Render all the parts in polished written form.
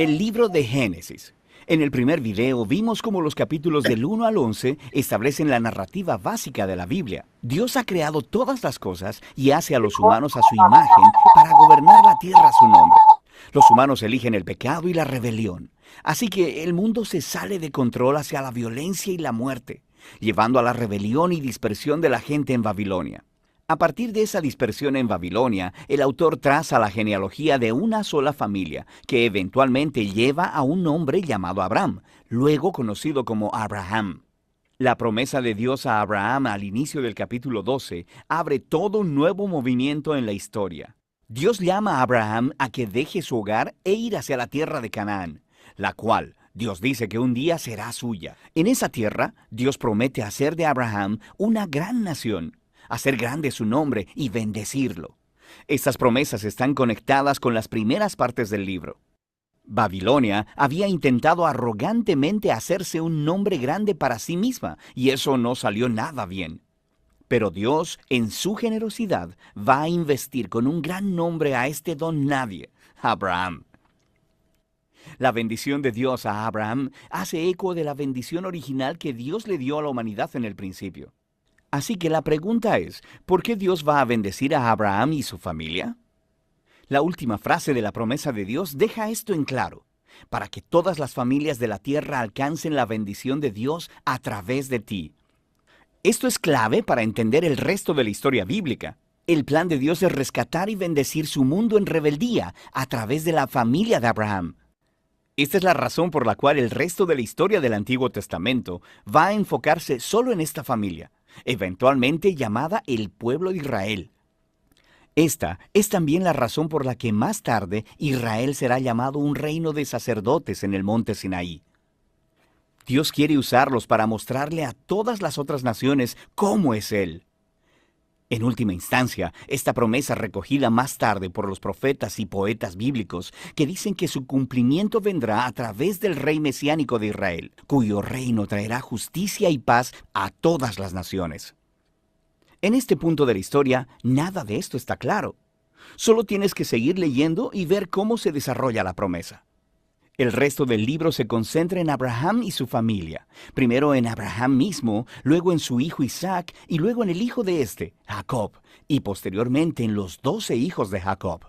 El libro de Génesis. En el primer video vimos cómo los capítulos del 1 al 11 establecen la narrativa básica de la Biblia. Dios ha creado todas las cosas y hace a los humanos a su imagen para gobernar la tierra a su nombre. Los humanos eligen el pecado y la rebelión. Así que el mundo se sale de control hacia la violencia y la muerte, llevando a la rebelión y dispersión de la gente en Babilonia. A partir de esa dispersión en Babilonia, el autor traza la genealogía de una sola familia, que eventualmente lleva a un hombre llamado Abraham, luego conocido como Abraham. La promesa de Dios a Abraham al inicio del capítulo 12 abre todo un nuevo movimiento en la historia. Dios llama a Abraham a que deje su hogar e ir hacia la tierra de Canaán, la cual Dios dice que un día será suya. En esa tierra, Dios promete hacer de Abraham una gran nación, hacer grande su nombre y bendecirlo. Estas promesas están conectadas con las primeras partes del libro. Babilonia había intentado arrogantemente hacerse un nombre grande para sí misma, y eso no salió nada bien. Pero Dios, en su generosidad, va a investir con un gran nombre a este don nadie, Abraham. La bendición de Dios a Abraham hace eco de la bendición original que Dios le dio a la humanidad en el principio. Así que la pregunta es, ¿por qué Dios va a bendecir a Abraham y su familia? La última frase de la promesa de Dios deja esto en claro, para que todas las familias de la tierra alcancen la bendición de Dios a través de ti. Esto es clave para entender el resto de la historia bíblica. El plan de Dios es rescatar y bendecir su mundo en rebeldía a través de la familia de Abraham. Esta es la razón por la cual el resto de la historia del Antiguo Testamento va a enfocarse solo en esta familia, eventualmente llamada el pueblo de Israel. Esta es también la razón por la que más tarde Israel será llamado un reino de sacerdotes en el monte Sinaí. Dios quiere usarlos para mostrarle a todas las otras naciones cómo es Él. En última instancia, esta promesa recogida más tarde por los profetas y poetas bíblicos que dicen que su cumplimiento vendrá a través del rey mesiánico de Israel, cuyo reino traerá justicia y paz a todas las naciones. En este punto de la historia, nada de esto está claro. Solo tienes que seguir leyendo y ver cómo se desarrolla la promesa. El resto del libro se concentra en Abraham y su familia. Primero en Abraham mismo, luego en su hijo Isaac y luego en el hijo de este, Jacob, y posteriormente en los 12 hijos de Jacob.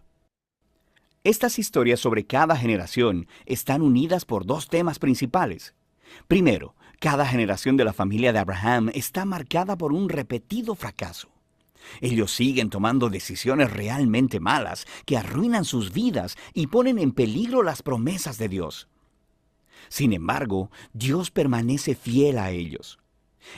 Estas historias sobre cada generación están unidas por dos temas principales. Primero, cada generación de la familia de Abraham está marcada por un repetido fracaso. Ellos siguen tomando decisiones realmente malas que arruinan sus vidas y ponen en peligro las promesas de Dios. Sin embargo, Dios permanece fiel a ellos.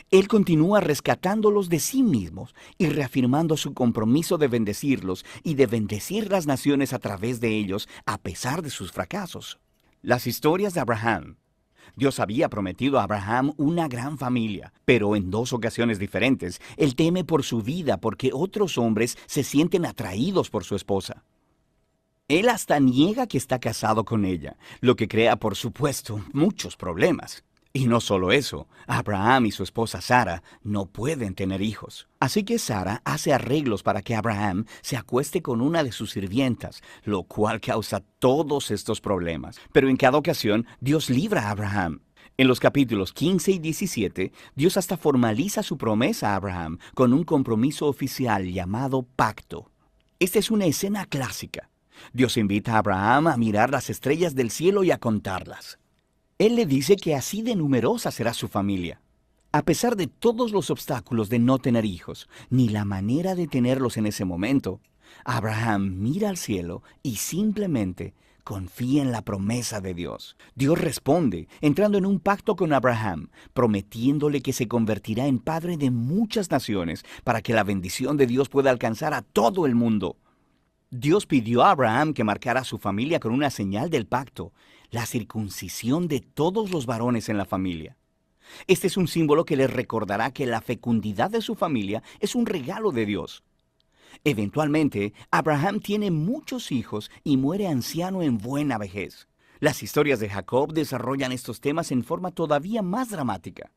Él continúa rescatándolos de sí mismos y reafirmando su compromiso de bendecirlos y de bendecir las naciones a través de ellos a pesar de sus fracasos. Las historias de Abraham. Dios había prometido a Abraham una gran familia, pero en dos ocasiones diferentes, él teme por su vida porque otros hombres se sienten atraídos por su esposa. Él hasta niega que está casado con ella, lo que crea, por supuesto, muchos problemas. Y no solo eso, Abraham y su esposa Sara no pueden tener hijos. Así que Sara hace arreglos para que Abraham se acueste con una de sus sirvientas, lo cual causa todos estos problemas. Pero en cada ocasión, Dios libra a Abraham. En los capítulos 15 y 17, Dios hasta formaliza su promesa a Abraham con un compromiso oficial llamado pacto. Esta es una escena clásica. Dios invita a Abraham a mirar las estrellas del cielo y a contarlas. Él le dice que así de numerosa será su familia. A pesar de todos los obstáculos de no tener hijos, ni la manera de tenerlos en ese momento, Abraham mira al cielo y simplemente confía en la promesa de Dios. Dios responde, entrando en un pacto con Abraham, prometiéndole que se convertirá en padre de muchas naciones para que la bendición de Dios pueda alcanzar a todo el mundo. Dios pidió a Abraham que marcara a su familia con una señal del pacto, la circuncisión de todos los varones en la familia. Este es un símbolo que les recordará que la fecundidad de su familia es un regalo de Dios. Eventualmente, Abraham tiene muchos hijos y muere anciano en buena vejez. Las historias de Jacob desarrollan estos temas en forma todavía más dramática.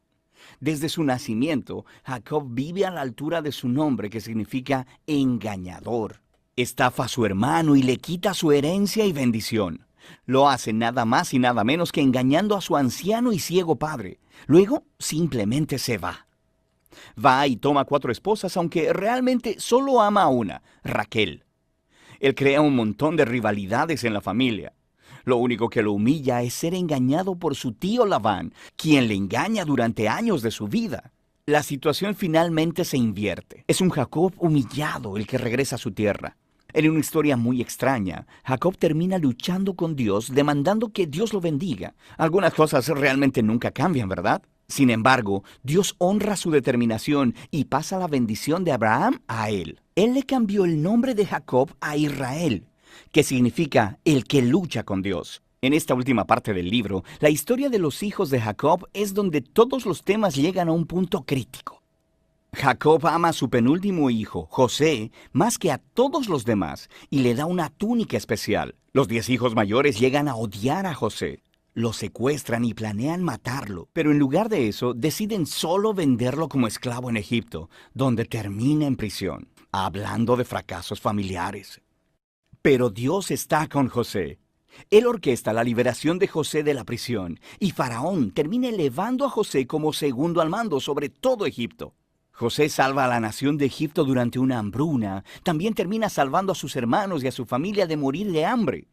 Desde su nacimiento, Jacob vive a la altura de su nombre, que significa engañador. Estafa a su hermano y le quita su herencia y bendición. Lo hace nada más y nada menos que engañando a su anciano y ciego padre. Luego, simplemente se va. Va y toma 4 esposas, aunque realmente solo ama a una, Raquel. Él crea un montón de rivalidades en la familia. Lo único que lo humilla es ser engañado por su tío Labán, quien le engaña durante años de su vida. La situación finalmente se invierte. Es un Jacob humillado el que regresa a su tierra. En una historia muy extraña, Jacob termina luchando con Dios, demandando que Dios lo bendiga. Algunas cosas realmente nunca cambian, ¿verdad? Sin embargo, Dios honra su determinación y pasa la bendición de Abraham a él. Él le cambió el nombre de Jacob a Israel, que significa el que lucha con Dios. En esta última parte del libro, la historia de los hijos de Jacob es donde todos los temas llegan a un punto crítico. Jacob ama a su penúltimo hijo, José, más que a todos los demás, y le da una túnica especial. Los 10 hijos mayores llegan a odiar a José. Lo secuestran y planean matarlo, pero en lugar de eso, deciden solo venderlo como esclavo en Egipto, donde termina en prisión, hablando de fracasos familiares. Pero Dios está con José. Él orquesta la liberación de José de la prisión, y Faraón termina elevando a José como segundo al mando sobre todo Egipto. José salva a la nación de Egipto durante una hambruna. También termina salvando a sus hermanos y a su familia de morir de hambre.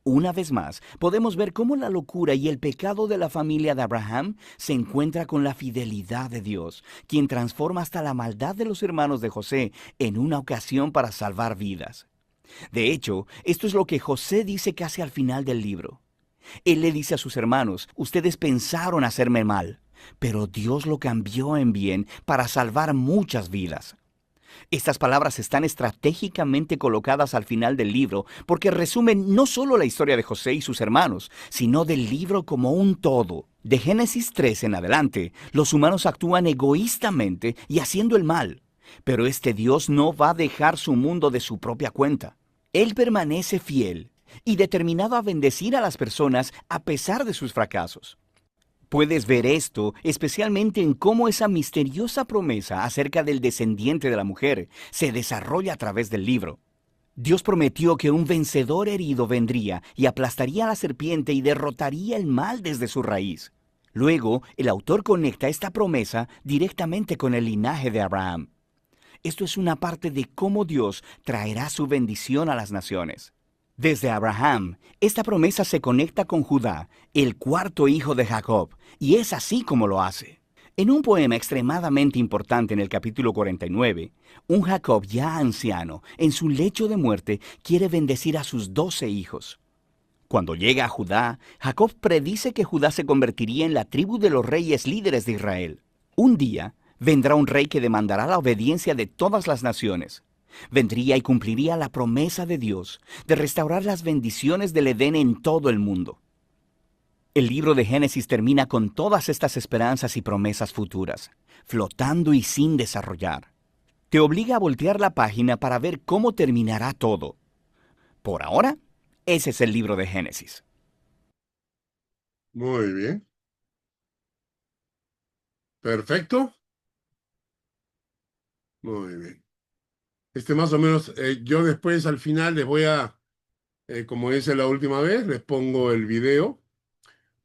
Una vez más, podemos ver cómo la locura y el pecado de la familia de Abraham se encuentra con la fidelidad de Dios, quien transforma hasta la maldad de los hermanos de José en una ocasión para salvar vidas. De hecho, esto es lo que José dice casi al final del libro. Él le dice a sus hermanos, ustedes pensaron hacerme mal, pero Dios lo cambió en bien para salvar muchas vidas. Estas palabras están estratégicamente colocadas al final del libro porque resumen no solo la historia de José y sus hermanos, sino del libro como un todo. De Génesis 3 en adelante, los humanos actúan egoístamente y haciendo el mal, pero este Dios no va a dejar su mundo de su propia cuenta. Él permanece fiel y determinado a bendecir a las personas a pesar de sus fracasos. Puedes ver esto especialmente en cómo esa misteriosa promesa acerca del descendiente de la mujer se desarrolla a través del libro. Dios prometió que un vencedor herido vendría y aplastaría a la serpiente y derrotaría el mal desde su raíz. Luego, el autor conecta esta promesa directamente con el linaje de Abraham. Esto es una parte de cómo Dios traerá su bendición a las naciones. Desde Abraham, esta promesa se conecta con Judá, el cuarto hijo de Jacob, y es así como lo hace. En un poema extremadamente importante en el capítulo 49, un Jacob ya anciano, en su lecho de muerte, quiere bendecir a sus 12 hijos. Cuando llega a Judá, Jacob predice que Judá se convertiría en la tribu de los reyes líderes de Israel. Un día, vendrá un rey que demandará la obediencia de todas las naciones. Vendría y cumpliría la promesa de Dios de restaurar las bendiciones del Edén en todo el mundo. El libro de Génesis termina con todas estas esperanzas y promesas futuras, flotando y sin desarrollar. Te obliga a voltear la página para ver cómo terminará todo. Por ahora, ese es el libro de Génesis. Muy bien. Perfecto. Muy bien. Más o menos, yo después al final les voy a, como hice la última vez, les pongo el video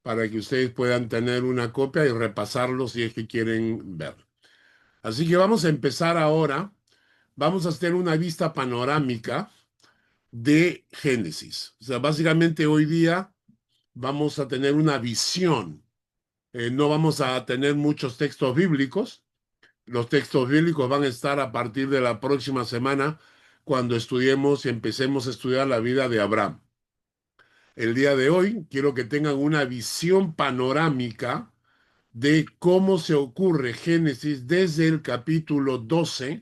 para que ustedes puedan tener una copia y repasarlo si es que quieren ver. Así que vamos a empezar ahora. Vamos a hacer una vista panorámica de Génesis. O sea, básicamente hoy día vamos a tener una visión. No vamos a tener muchos textos bíblicos. Los textos bíblicos van a estar a partir de la próxima semana cuando estudiemos y empecemos a estudiar la vida de Abraham. El día de hoy quiero que tengan una visión panorámica de cómo se ocurre Génesis desde el capítulo 12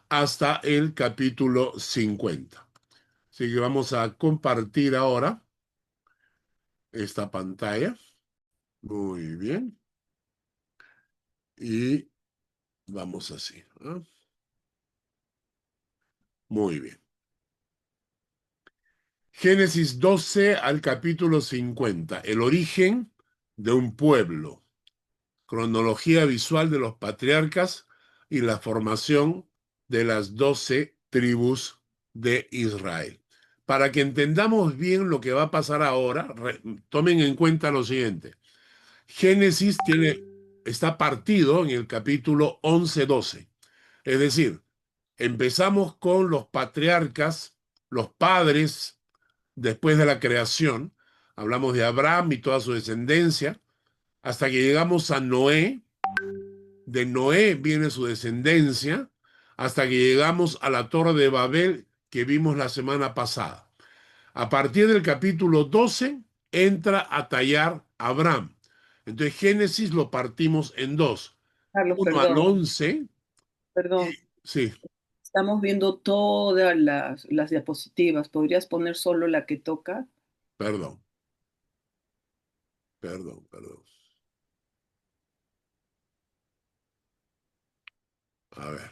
hasta el capítulo 50. Así que vamos a compartir ahora esta pantalla. Muy bien. Y vamos así, ¿eh? Muy bien. Génesis 12 al capítulo 50. El origen de un pueblo. Cronología visual de los patriarcas y la formación de las 12 tribus de Israel. para que entendamos bien lo que va a pasar ahora, tomen en cuenta lo siguiente. Génesis está partido en el capítulo 11-12. Es decir, empezamos con los patriarcas, los padres después de la creación. Hablamos de Abraham y toda su descendencia, hasta que llegamos a Noé. De Noé viene su descendencia, hasta que llegamos a la Torre de Babel que vimos la semana pasada. A partir del capítulo 12 entra a tallar Abraham. Entonces Génesis lo partimos en dos. Carlos, 1 al perdón, 11, perdón. sí, Estamos viendo todas las diapositivas. ¿Podrías poner solo la que toca? perdón, perdón. A ver.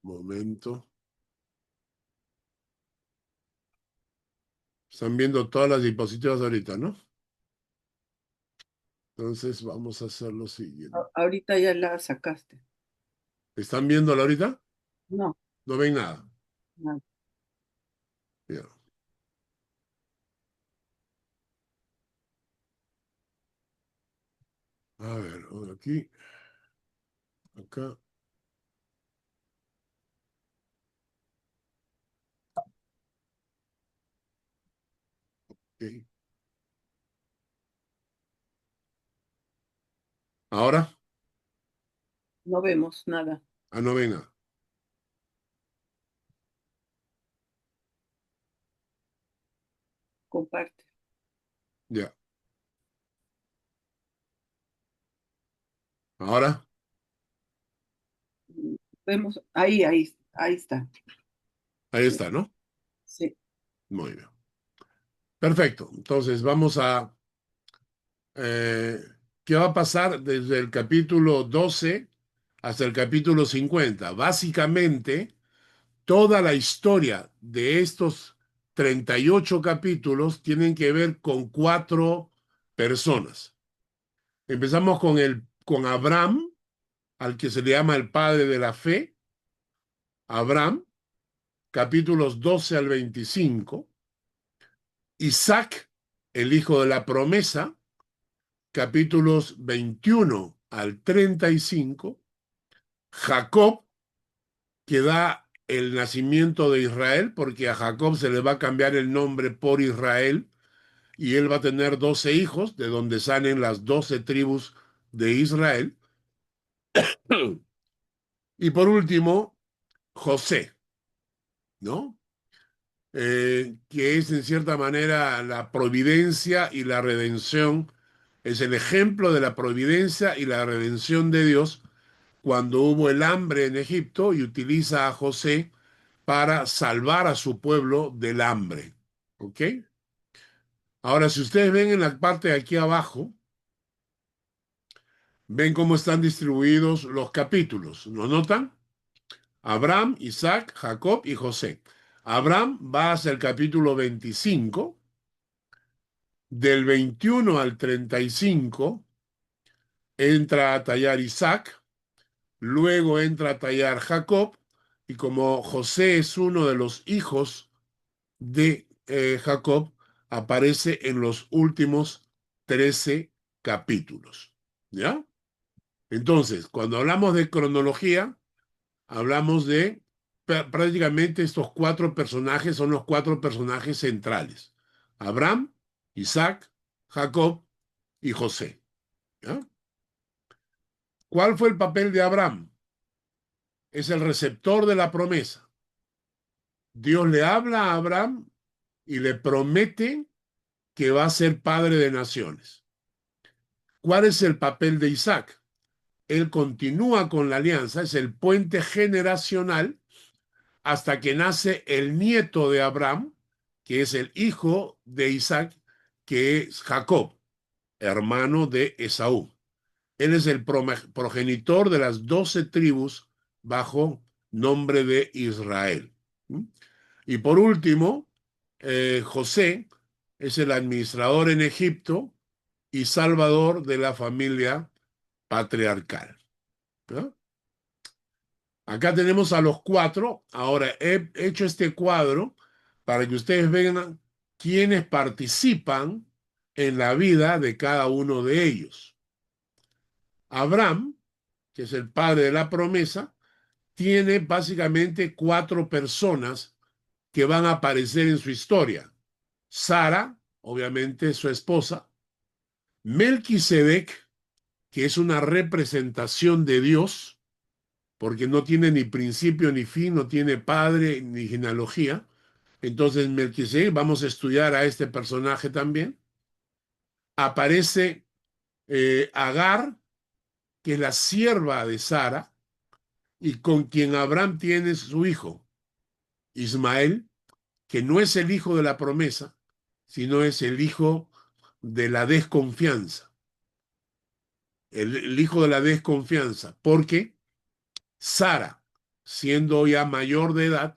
Momento. Están viendo todas las diapositivas ahorita, ¿no? Entonces vamos a hacer lo siguiente. Ahorita ya la sacaste. ¿Están viéndola ahorita? No, No ven nada. no. Ya. A ver, aquí, acá. Ok. Ahora, No vemos nada. no ven nada. Comparte. Ya. Ahora, Vemos, ahí está. ahí está, ¿no? Sí. Muy bien. Perfecto. Entonces vamos a... ¿qué va a pasar desde el capítulo 12 hasta el capítulo 50? Básicamente, toda la historia de estos 38 capítulos tienen que ver con 4 personas. Empezamos con Abraham, al que se le llama el padre de la fe. Abraham, capítulos 12 al 25. Isaac, el hijo de la promesa, capítulos 21 al 35. Jacob, que da el nacimiento de Israel, porque a Jacob se le va a cambiar el nombre por Israel, y él va a tener 12 hijos, de donde salen las 12 tribus de Israel. Y por último, José, ¿no? Que es en cierta manera la providencia y la redención, es el ejemplo de la providencia y la redención de Dios cuando hubo el hambre en Egipto y utiliza a José para salvar a su pueblo del hambre. ¿Ok? Ahora, si ustedes ven en la parte de aquí abajo, ven cómo están distribuidos los capítulos. ¿Lo notan? Abraham, Isaac, Jacob y José. Abraham va hacia el capítulo 25. Del 21 al 35 entra a tallar Isaac, luego entra a tallar Jacob, y como José es uno de los hijos de Jacob, aparece en los últimos 13 capítulos. ¿Ya? Entonces, cuando hablamos de cronología, hablamos de prácticamente estos 4 personajes son los 4 personajes centrales. Abraham, Isaac, Jacob y José. ¿Ya? ¿Cuál fue el papel de Abraham? Es el receptor de la promesa. Dios le habla a Abraham y le promete que va a ser padre de naciones. ¿Cuál es el papel de Isaac? Él continúa con la alianza, es el puente generacional hasta que nace el nieto de Abraham, que es el hijo de Isaac, que es Jacob, hermano de Esaú. Él es el progenitor de las 12 tribus bajo nombre de Israel. Y por último, José es el administrador en Egipto y salvador de la familia patriarcal, ¿no? Acá tenemos a los cuatro. Ahora he hecho este cuadro para que ustedes vean quiénes participan en la vida de cada uno de ellos. Abraham, que es el padre de la promesa, tiene básicamente cuatro personas que van a aparecer en su historia. Sara, obviamente su esposa, Melquisedec, que es una representación de Dios, porque no tiene ni principio ni fin, no tiene padre ni genealogía. Entonces, Melquisedec, vamos a estudiar a este personaje también. Aparece Agar, que es la sierva de Sara, y con quien Abraham tiene su hijo, Ismael, que no es el hijo de la promesa, sino es el hijo de la desconfianza. El hijo de la desconfianza, porque Sara, siendo ya mayor de edad,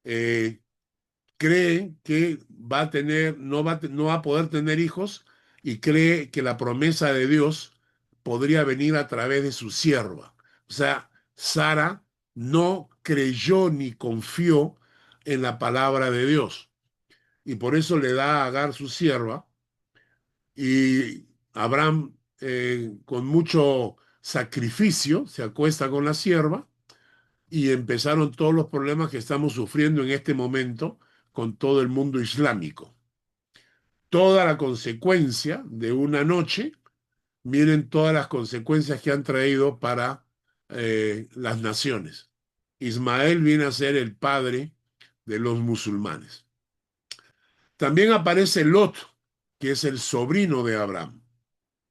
eh, cree que va a tener, no va a poder tener hijos y cree que la promesa de Dios podría venir a través de su sierva. O sea, Sara no creyó ni confió en la palabra de Dios y por eso le da a Agar su sierva y Abraham con mucho sacrificio se acuesta con la sierva y empezaron todos los problemas que estamos sufriendo en este momento con todo el mundo islámico. Toda la consecuencia de una noche, miren todas las consecuencias que han traído para las naciones. Ismael viene a ser el padre de los musulmanes. También aparece Lot, que es el sobrino de Abraham.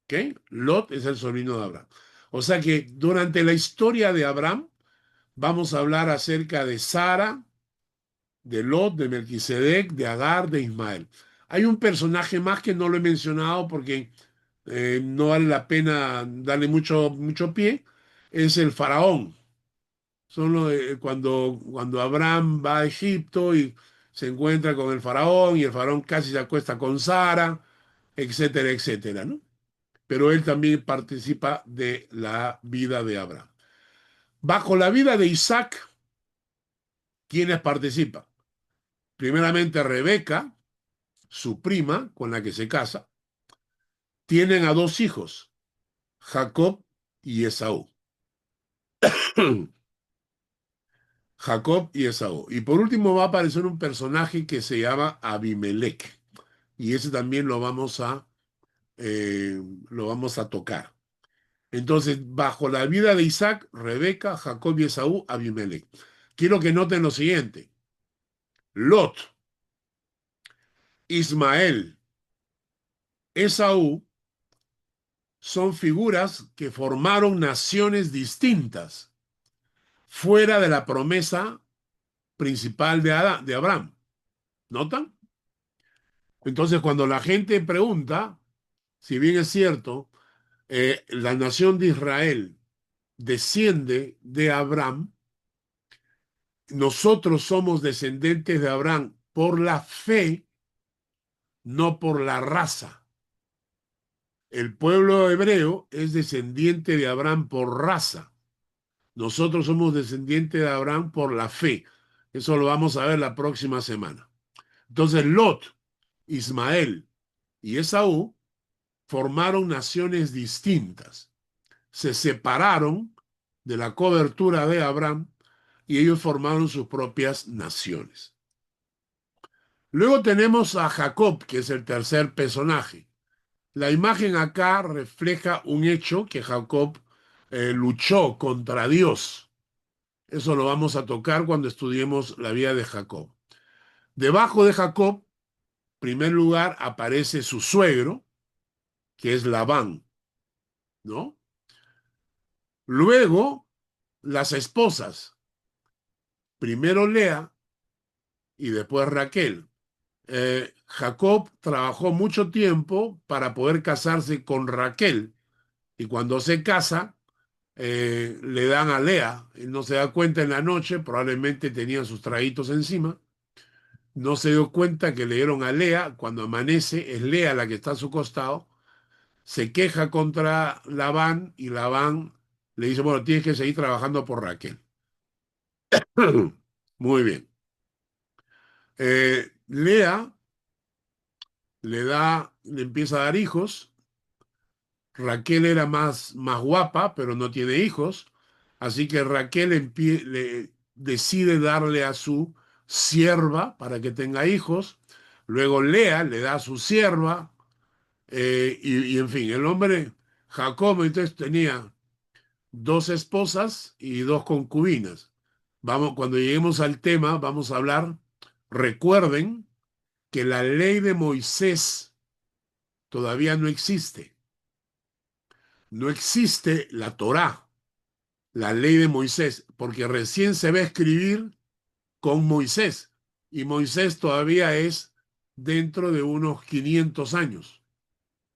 ¿Ok? Lot es el sobrino de Abraham. O sea que durante la historia de Abraham vamos a hablar acerca de Sara, de Lot, de Melquisedec, de Agar, de Ismael. Hay un personaje más que no lo he mencionado porque no vale la pena darle mucho pie, es el faraón. Cuando Abraham va a Egipto y se encuentra con el faraón y el faraón casi se acuesta con Sara, etcétera, etcétera, ¿no? Pero él también participa de la vida de Abraham. Bajo la vida de Isaac, ¿quiénes participan? Primeramente Rebeca, su prima con la que se casa, tienen a dos hijos, Jacob y Esaú. Jacob y Esaú. Y por último va a aparecer un personaje que se llama Abimelech. Y ese también lo vamos a tocar. Entonces, bajo la vida de Isaac, Rebeca, Jacob y Esaú, Abimelech. Quiero que noten lo siguiente. Lot, Ismael, Esaú son figuras que formaron naciones distintas fuera de la promesa principal de Abraham. ¿Notan? Entonces, cuando la gente pregunta, si bien es cierto, la nación de Israel desciende de Abraham, nosotros somos descendientes de Abraham por la fe, no por la raza. El pueblo hebreo es descendiente de Abraham por raza. Nosotros somos descendientes de Abraham por la fe. Eso lo vamos a ver la próxima semana. Entonces, Lot, Ismael y Esaú formaron naciones distintas. Se separaron de la cobertura de Abraham y ellos formaron sus propias naciones. Luego tenemos a Jacob, que es el tercer personaje. La imagen acá refleja un hecho que Jacob luchó contra Dios. Eso lo vamos a tocar cuando estudiemos la vida de Jacob. Debajo de Jacob, en primer lugar, aparece su suegro, que es Labán, ¿no? Luego, las esposas, primero Lea y después Raquel. Jacob trabajó mucho tiempo para poder casarse con Raquel y cuando se casa le dan a Lea. Él no se da cuenta en la noche, probablemente tenían sus traguitos encima. No se dio cuenta que le dieron a Lea. Cuando amanece es Lea la que está a su costado se queja contra Labán y Labán le dice, bueno, tienes que seguir trabajando por Raquel. Muy bien. Lea le empieza a dar hijos. Raquel era más guapa, pero no tiene hijos. Así que Raquel decide darle a su sierva para que tenga hijos. Luego Lea le da a su sierva. Y en fin, el hombre, Jacob, entonces tenía dos esposas y dos concubinas. Vamos, cuando lleguemos al tema, vamos a hablar. Recuerden que la ley de Moisés todavía no existe. No existe la Torá, la ley de Moisés, porque recién se va a escribir con Moisés. Y Moisés todavía es dentro de unos 500 años.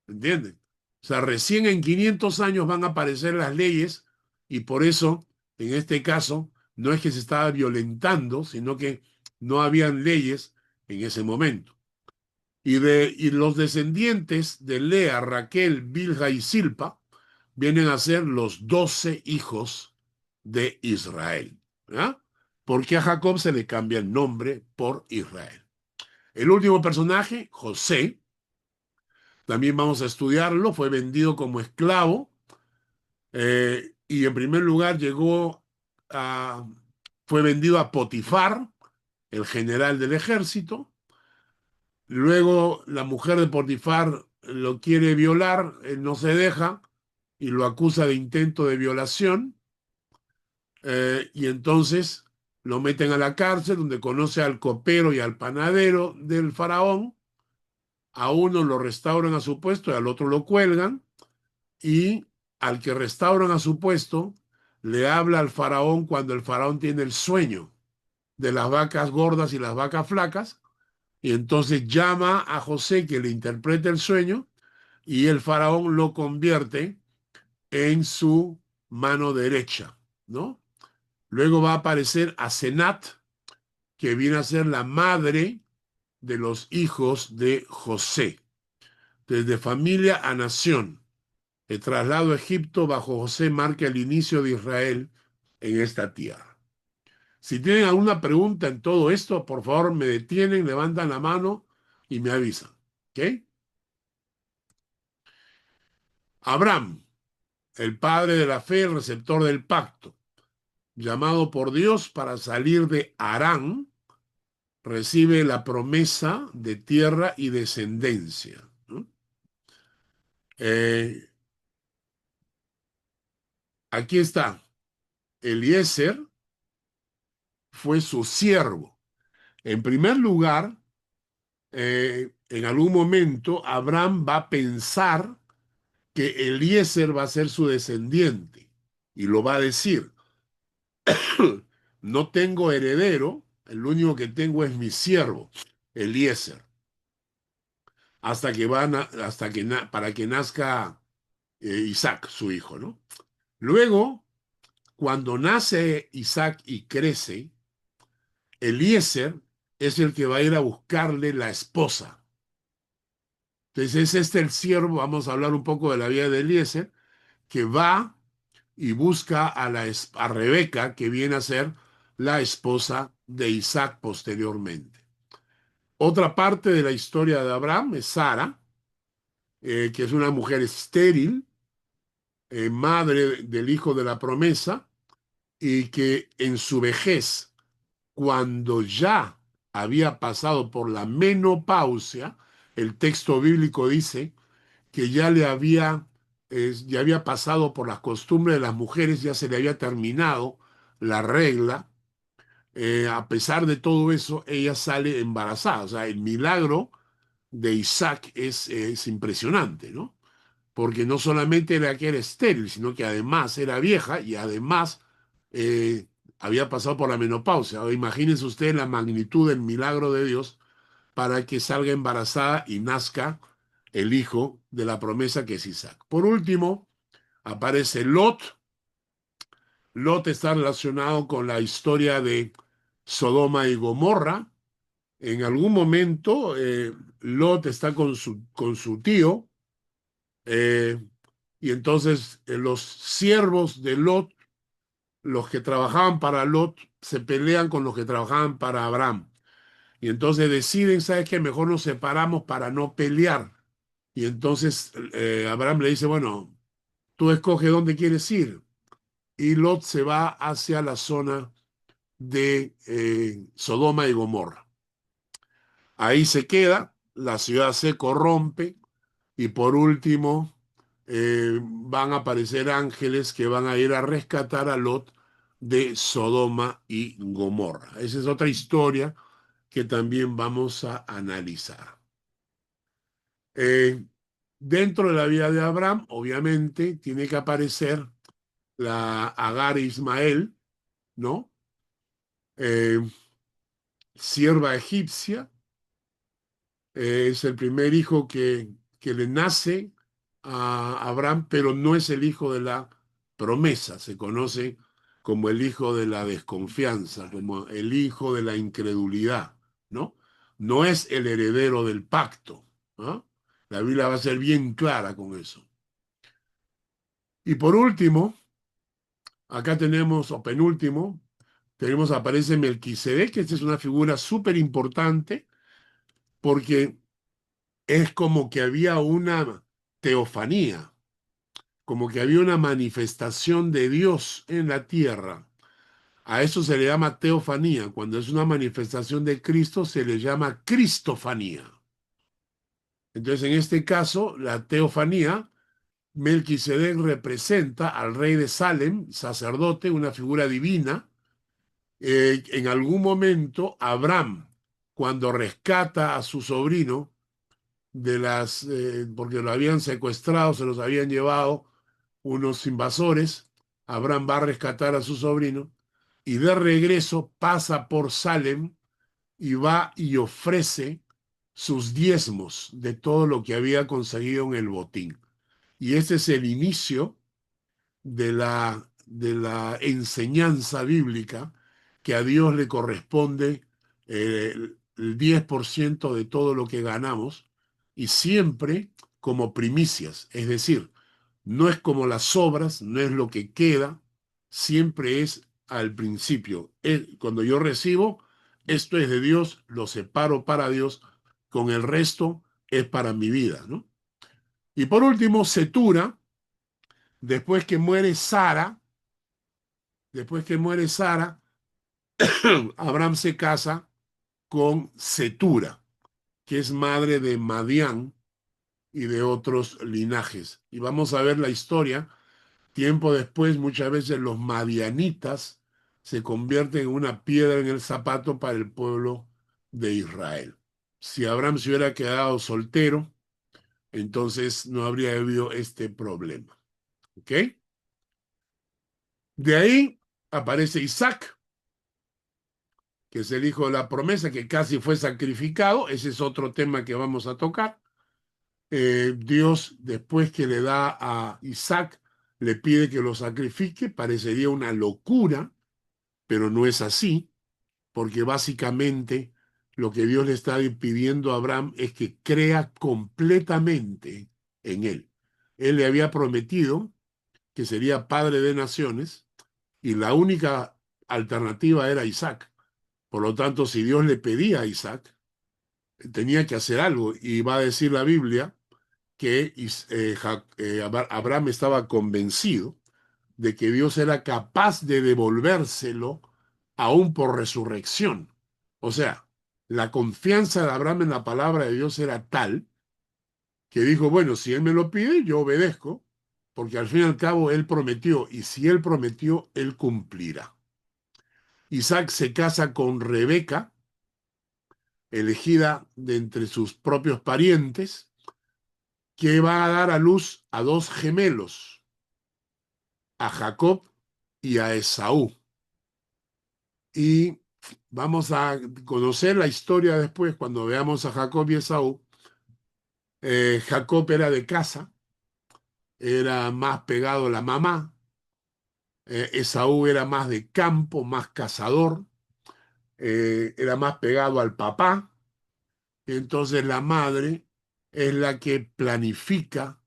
¿Entienden? O sea, recién en 500 años van a aparecer las leyes y por eso, en este caso, no es que se estaba violentando, sino que no habían leyes en ese momento. Y los descendientes de Lea, Raquel, Bilha y Silpa vienen a ser los 12 hijos de Israel. ¿Ah? Porque a Jacob se le cambia el nombre por Israel. El último personaje, José, también vamos a estudiarlo, fue vendido como esclavo y en primer lugar fue vendido a Potifar, el general del ejército. Luego la mujer de Potifar lo quiere violar, él no se deja y lo acusa de intento de violación y entonces lo meten a la cárcel donde conoce al copero y al panadero del faraón. A uno lo restauran a su puesto y al otro lo cuelgan. Y al que restauran a su puesto, le habla al faraón cuando el faraón tiene el sueño de las vacas gordas y las vacas flacas, y entonces llama a José que le interprete el sueño, y el faraón lo convierte en su mano derecha, ¿no? Luego va a aparecer Asenat, que viene a ser la madre de los hijos de José, desde familia a nación. El traslado a Egipto bajo José marca el inicio de Israel en esta tierra. Si tienen alguna pregunta en todo esto, por favor me detienen, levantan la mano y me avisan. ¿Ok? Abraham, el padre de la fe, el receptor del pacto, llamado por Dios para salir de Harán, recibe la promesa de tierra y descendencia, ¿no? Aquí está. Eliezer fue su siervo. En primer lugar, en algún momento Abraham va a pensar que Eliezer va a ser su descendiente y lo va a decir, no tengo heredero, el único que tengo es mi siervo, Eliezer, para que nazca Isaac, su hijo, ¿no? Luego, cuando nace Isaac y crece, Eliezer es el que va a ir a buscarle la esposa. Entonces es el siervo, vamos a hablar un poco de la vida de Eliezer, que va y busca a Rebeca, que viene a ser la esposa de Isaac posteriormente. Otra parte de la historia de Abraham es Sara, que es una mujer estéril, madre del hijo de la promesa, y que en su vejez, cuando ya había pasado por la menopausia, el texto bíblico dice que ya había pasado por las costumbres de las mujeres, ya se le había terminado la regla. A pesar de todo eso, ella sale embarazada. O sea, el milagro de Isaac es impresionante, ¿no? Porque no solamente era que era estéril, sino que además era vieja y además eh, había pasado por la menopausia. Ahora, imagínense ustedes la magnitud del milagro de Dios para que salga embarazada y nazca el hijo de la promesa que es Isaac. Por último, aparece Lot. Lot está relacionado con la historia de Sodoma y Gomorra. En algún momento, Lot está con su tío, Eh, y entonces los siervos de Lot, los que trabajaban para Lot, se pelean con los que trabajaban para Abraham. Y entonces deciden, ¿sabes qué? Mejor nos separamos para no pelear. Y entonces Abraham le dice, bueno, tú escoge dónde quieres ir. Y Lot se va hacia la zona de Sodoma y Gomorra. Ahí se queda, la ciudad se corrompe y por último van a aparecer ángeles que van a ir a rescatar a Lot de Sodoma y Gomorra. Esa es otra historia que también vamos a analizar. Eh, Dentro de la vida de Abraham, obviamente, tiene que aparecer la Agar e Ismael, ¿no? Eh, Sierva egipcia, es el primer hijo que le nace a Abraham, pero no es el hijo de la promesa, se conoce como el hijo de la desconfianza, como el hijo de la incredulidad, ¿no? No es el heredero del pacto, ¿no? La Biblia va a ser bien clara con eso. Y por último, acá tenemos, o penúltimo, tenemos, aparece Melquisedec, que esta es una figura súper importante porque es como que había una teofanía, como que había una manifestación de Dios en la tierra. A eso se le llama teofanía. Cuando es una manifestación de Cristo, se le llama cristofanía. Entonces, en este caso, la teofanía, Melquisedec representa al rey de Salem, sacerdote, una figura divina. En algún momento, Abraham, cuando rescata a su sobrino, porque lo habían secuestrado, se los habían llevado unos invasores. Abraham va a rescatar a su sobrino y de regreso pasa por Salem y va y ofrece sus diezmos de todo lo que había conseguido en el botín. Y ese es el inicio de la enseñanza bíblica que a Dios le corresponde el 10% de todo lo que ganamos y siempre como primicias, es decir, no es como las obras, no es lo que queda, siempre es al principio. Cuando yo recibo, esto es de Dios, lo separo para Dios, con el resto es para mi vida, ¿no? Y por último, Setura, después que muere Sara, después que muere Sara, Abraham se casa con Setura, que es madre de Madián y de otros linajes. Y vamos a ver la historia. Tiempo después, muchas veces los madianitas se convierten en una piedra en el zapato para el pueblo de Israel. Si Abraham se hubiera quedado soltero, entonces no habría habido este problema. ¿Ok? De ahí aparece Isaac, que es el hijo de la promesa, que casi fue sacrificado. Ese es otro tema que vamos a tocar. Dios, después que le da a Isaac, le pide que lo sacrifique. Parecería una locura, pero no es así, porque básicamente lo que Dios le está pidiendo a Abraham es que crea completamente en él. Él le había prometido que sería padre de naciones y la única alternativa era Isaac. Por lo tanto, si Dios le pedía a Isaac, tenía que hacer algo. Y va a decir la Biblia que Abraham estaba convencido de que Dios era capaz de devolvérselo aún por resurrección. O sea, la confianza de Abraham en la palabra de Dios era tal que dijo, bueno, si él me lo pide, yo obedezco, porque al fin y al cabo él prometió, y si él prometió, él cumplirá. Isaac se casa con Rebeca, elegida de entre sus propios parientes, que va a dar a luz a dos gemelos, a Jacob y a Esaú. Y vamos a conocer la historia después cuando veamos a Jacob y Esaú. Jacob era de casa, era más pegado a la mamá. Esaú era más de campo, más cazador, era más pegado al papá. Entonces la madre es la que planifica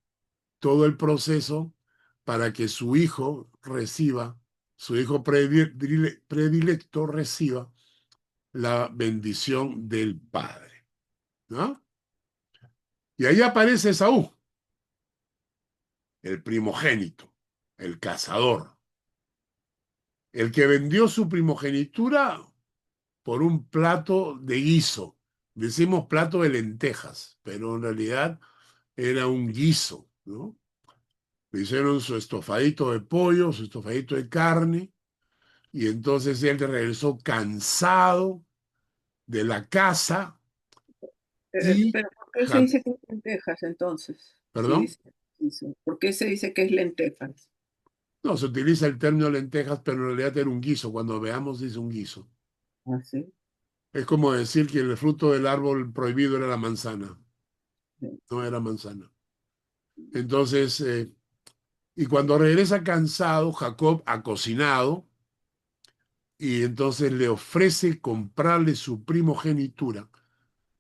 todo el proceso para que su hijo reciba, su hijo predilecto reciba la bendición del padre, ¿no? Y ahí aparece Esaú, el primogénito, el cazador, el que vendió su primogenitura por un plato de guiso. Decimos plato de lentejas, pero en realidad era un guiso, ¿no? Le hicieron su estofadito de pollo, su estofadito de carne, y entonces él regresó cansado de la casa y, Pero ¿por qué se dice que es lentejas entonces? Si perdón, dice eso. ¿Por qué se dice que es lentejas? no, se utiliza el término lentejas, pero en realidad era un guiso. Cuando veamos dice un guiso. Ah, sí. Es como decir que el fruto del árbol prohibido era la manzana, Sí. no era manzana. Entonces, y cuando regresa cansado, Jacob ha cocinado y entonces le ofrece comprarle su primogenitura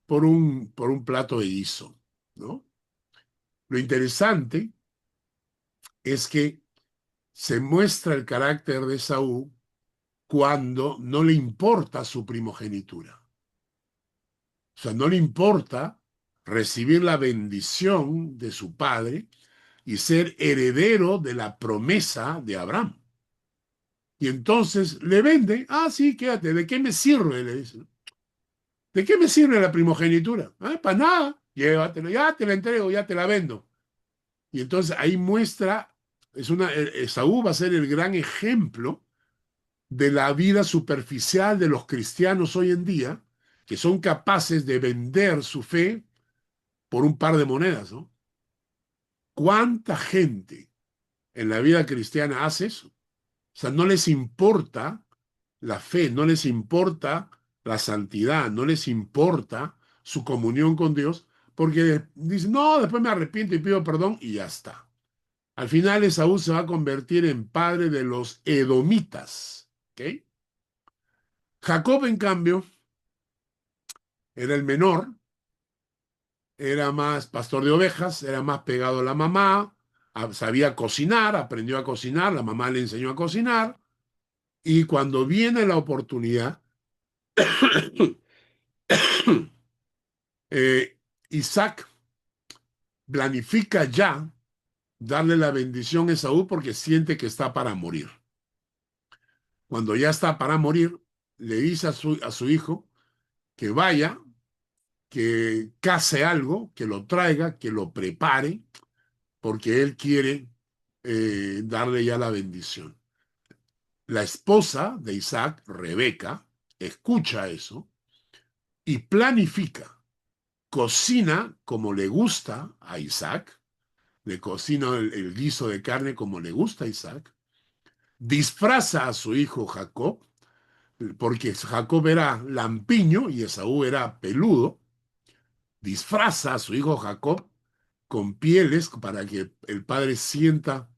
por un plato de guiso, ¿no? Lo interesante es que se muestra el carácter de Saúl cuando no le importa su primogenitura. O sea, no le importa recibir la bendición de su padre y ser heredero de la promesa de Abraham. Y entonces le vende, ah, sí, quédate, ¿de qué me sirve? Le dice. ¿De qué me sirve la primogenitura? Ah, para nada, llévatelo, ya te la entrego, ya te la vendo. Y entonces ahí muestra, Esaú va a ser el gran ejemplo de la vida superficial de los cristianos hoy en día, que son capaces de vender su fe por un par de monedas, ¿no? ¿Cuánta gente en la vida cristiana hace eso? O sea, no les importa la fe, no les importa la santidad, no les importa su comunión con Dios, porque dicen, no, después me arrepiento y pido perdón y ya está. Al final Esaú se va a convertir en padre de los edomitas, ¿ok? Jacob, en cambio, era el menor, era más pastor de ovejas, era más pegado a la mamá, sabía cocinar, aprendió a cocinar, la mamá le enseñó a cocinar, y cuando viene la oportunidad, Isaac planifica ya darle la bendición a Esaú porque siente que está para morir. Cuando ya está para morir, le dice a su hijo que vaya, que case algo, que lo traiga, que lo prepare, porque él quiere darle ya la bendición. La esposa de Isaac, Rebeca, escucha eso y planifica, cocina como le gusta a Isaac, le cocina el guiso de carne como le gusta a Isaac, disfraza a su hijo Jacob, porque Jacob era lampiño y Esaú era peludo, disfraza a su hijo Jacob con pieles para que el padre sienta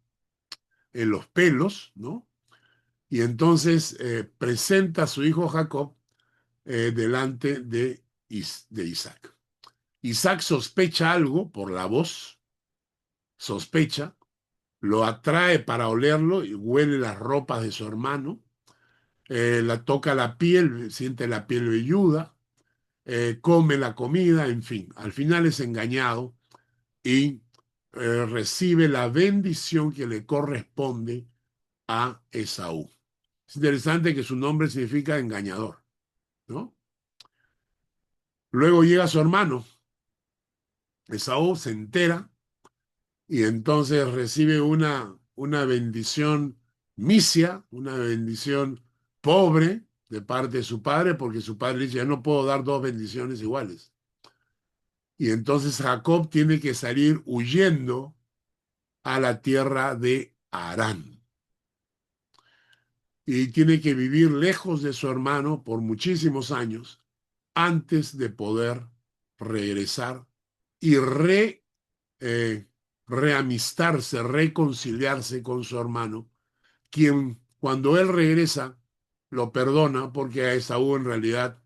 en los pelos, ¿no? Y entonces presenta a su hijo Jacob delante de Isaac. Isaac sospecha algo por la voz, sospecha, lo atrae para olerlo y huele las ropas de su hermano, la toca la piel, siente la piel velluda, come la comida, en fin, al final es engañado y recibe la bendición que le corresponde a Esaú. Es interesante que su nombre significa engañador, ¿no? Luego llega su hermano, Esaú se entera y entonces recibe una bendición misia, una bendición pobre de parte de su padre, porque su padre dice, ya no puedo dar dos bendiciones iguales. Y entonces Jacob tiene que salir huyendo a la tierra de Harán. Y tiene que vivir lejos de su hermano por muchísimos años antes de poder regresar y eh, reamistarse, reconciliarse con su hermano, quien cuando él regresa lo perdona porque a Esaú en realidad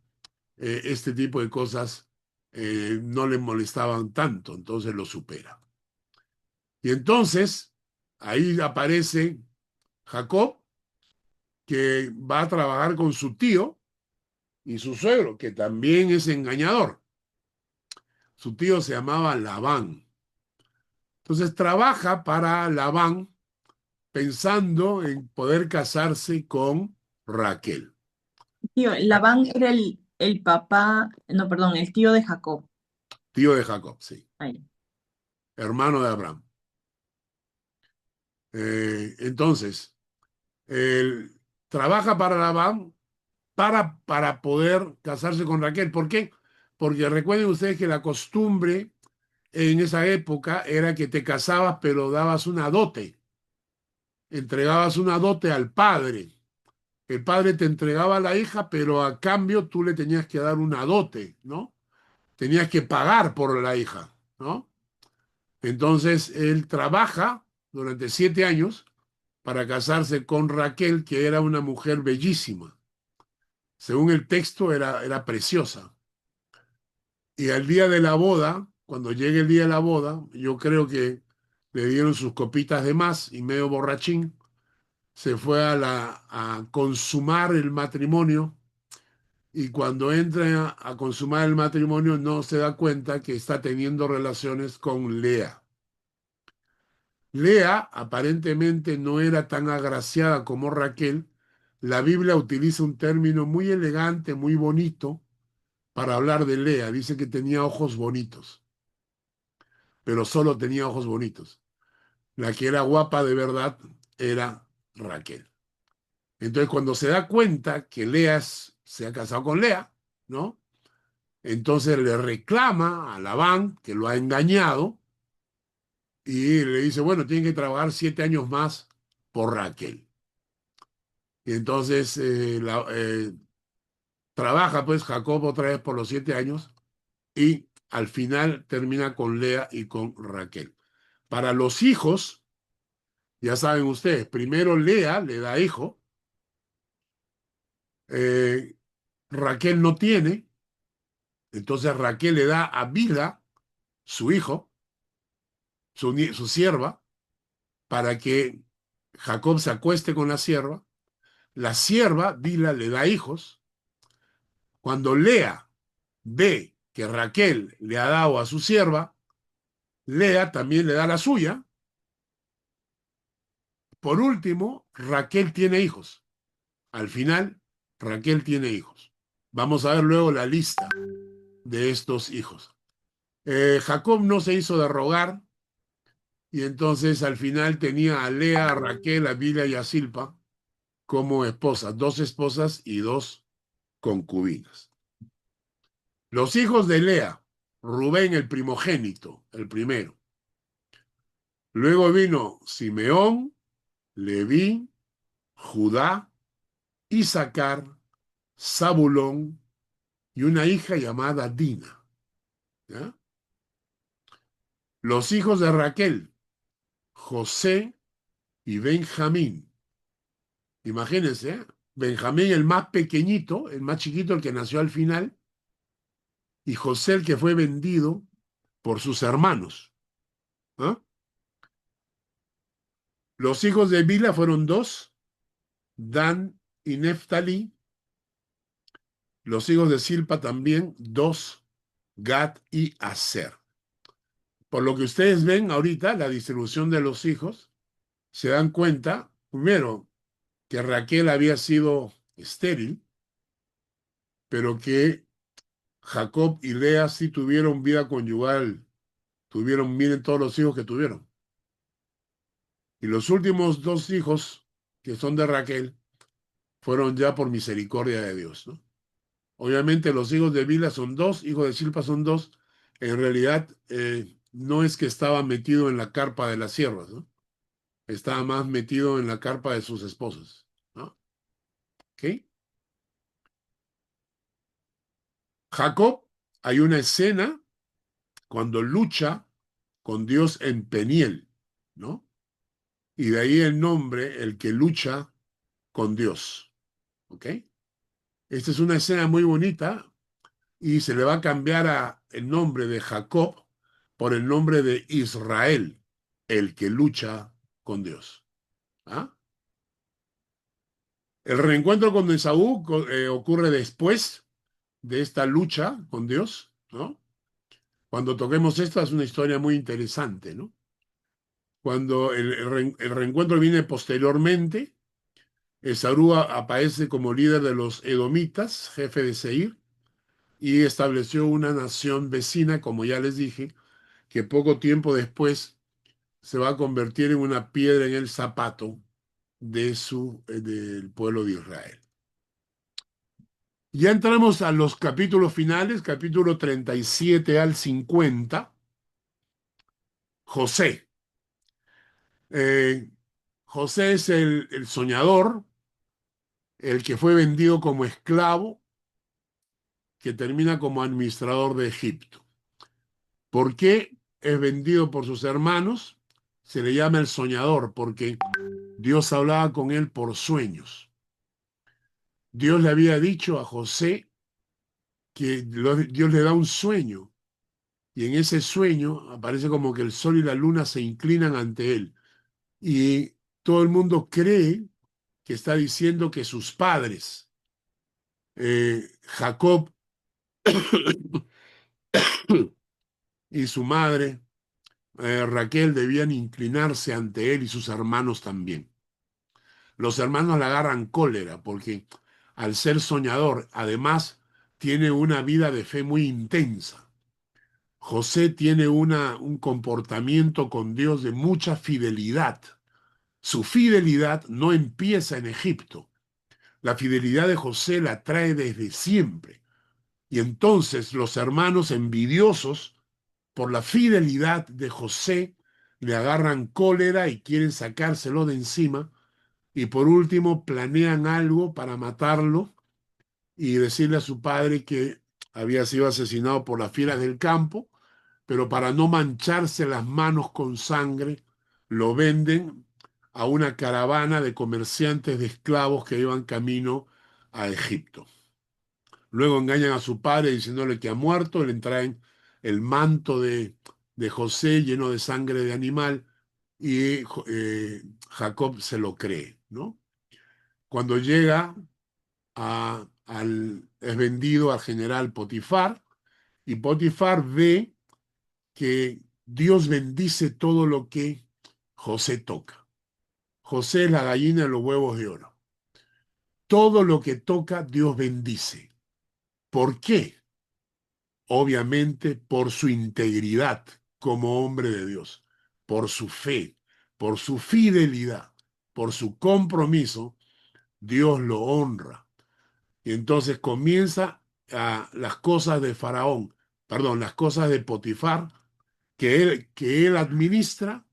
este tipo de cosas no le molestaban tanto, entonces lo supera. Y entonces, ahí aparece Jacob, que va a trabajar con su tío y su suegro, que también es engañador. Su tío se llamaba Labán. Entonces trabaja para Labán pensando en poder casarse con Raquel, Tío, Labán era el papá, no, perdón, el tío de Jacob. tío de Jacob, sí, Ahí. hermano de Abraham. Entonces, él trabaja para Labán para poder casarse con Raquel. ¿Por qué? Porque recuerden ustedes que la costumbre en esa época era que te casabas pero dabas una dote, entregabas una dote al padre. El padre te entregaba a la hija, pero a cambio tú le tenías que dar una dote, ¿no? Tenías que pagar por la hija, ¿no? Entonces él trabaja durante 7 años para casarse con Raquel, que era una mujer bellísima. Según el texto, era preciosa. Y al día de la boda, cuando llegue el día de la boda, yo creo que le dieron sus copitas de más y medio borrachín, se fue a consumar el matrimonio y cuando entra a consumar el matrimonio no se da cuenta que está teniendo relaciones con Lea. Lea aparentemente no era tan agraciada como Raquel. La Biblia utiliza un término muy elegante, muy bonito para hablar de Lea. Dice que tenía ojos bonitos, pero solo tenía ojos bonitos. La que era guapa de verdad era Raquel. Entonces, cuando se da cuenta que se ha casado con Lea, ¿no? Entonces le reclama a Labán que lo ha engañado y le dice, bueno, tiene que trabajar 7 años más por Raquel. Y entonces trabaja pues Jacob otra vez por los 7 años y al final termina con Lea y con Raquel. Para los hijos, ya saben ustedes, primero Lea le da hijo, eh, Raquel no tiene, entonces Raquel le da a Bilha, su hijo, su sierva, para que Jacob se acueste con la sierva. La sierva, Bilha, le da hijos. Cuando Lea ve que Raquel le ha dado a su sierva, Lea también le da la suya. Por último, Raquel tiene hijos. Al final, Raquel tiene hijos. Vamos a ver luego la lista de estos hijos. Jacob no se hizo de rogar y entonces al final tenía a Lea, a Raquel, a Bilha y a Silpa como esposas, 2 esposas y 2 concubinas. Los hijos de Lea, Rubén el primogénito, el primero. Luego vino Simeón, Leví, Judá, Isaacar, Zabulón y una hija llamada Dina. ¿Ya? Los hijos de Raquel, José y Benjamín. Imagínense, ¿eh? Benjamín el más pequeñito, el más chiquito, el que nació al final, y José el que fue vendido por sus hermanos. ¿Ah? Los hijos de Bila fueron 2, Dan y Neftalí. Los hijos de Silpa también, 2, Gad y Aser. Por lo que ustedes ven ahorita, la distribución de los hijos, se dan cuenta, primero, que Raquel había sido estéril, pero que Jacob y Lea sí tuvieron vida conyugal, miren todos los hijos que tuvieron. Y los últimos 2 hijos, que son de Raquel, fueron ya por misericordia de Dios, ¿no? Obviamente los hijos de Bila son 2, hijos de Silpa son 2. En realidad no es que estaba metido en la carpa de las siervas, ¿no? Estaba más metido en la carpa de sus esposas, ¿no? ¿Ok? Jacob, hay una escena cuando lucha con Dios en Peniel, ¿no? Y de ahí el nombre, el que lucha con Dios, ¿ok? Esta es una escena muy bonita y se le va a cambiar el nombre de Jacob por el nombre de Israel. el que lucha con Dios. ¿Ah? El reencuentro con Esaú ocurre después de esta lucha con Dios, ¿no? Cuando toquemos esta es una historia muy interesante, ¿no? Cuando el reencuentro viene posteriormente, Esaú aparece como líder de los edomitas, jefe de Seir, y estableció una nación vecina, como ya les dije, que poco tiempo después se va a convertir en una piedra en el zapato del pueblo de Israel. Ya entramos a los capítulos finales, capítulo 37 al 50. José. Eh, José es el soñador, el que fue vendido como esclavo, que termina como administrador de Egipto. ¿Por qué es vendido por sus hermanos? Se le llama el soñador, porque Dios hablaba con él por sueños. Dios le había dicho a José que Dios le da un sueño, y en ese sueño aparece como que el sol y la luna se inclinan ante él. Y todo el mundo cree que está diciendo que sus padres, Jacob y su madre, Raquel, debían inclinarse ante él y sus hermanos también. Los hermanos le agarran cólera porque al ser soñador, además, tiene una vida de fe muy intensa. José tiene un comportamiento con Dios de mucha fidelidad. Su fidelidad no empieza en Egipto. La fidelidad de José la trae desde siempre. Y entonces los hermanos envidiosos por la fidelidad de José le agarran cólera y quieren sacárselo de encima. Y por último planean algo para matarlo y decirle a su padre que había sido asesinado por las fieras del campo, pero para no mancharse las manos con sangre, lo venden a una caravana de comerciantes de esclavos que iban camino a Egipto. Luego engañan a su padre diciéndole que ha muerto, le traen el manto de José lleno de sangre de animal y Jacob se lo cree, ¿no? Cuando llega es vendido al general Potifar, y Potifar ve que Dios bendice todo lo que José toca. José es la gallina de los huevos de oro. Todo lo que toca, Dios bendice. ¿Por qué? Obviamente por su integridad como hombre de Dios, por su fe, por su fidelidad, por su compromiso, Dios lo honra. Y entonces comienza las cosas de Faraón, perdón, las cosas de Potifar, que él administra,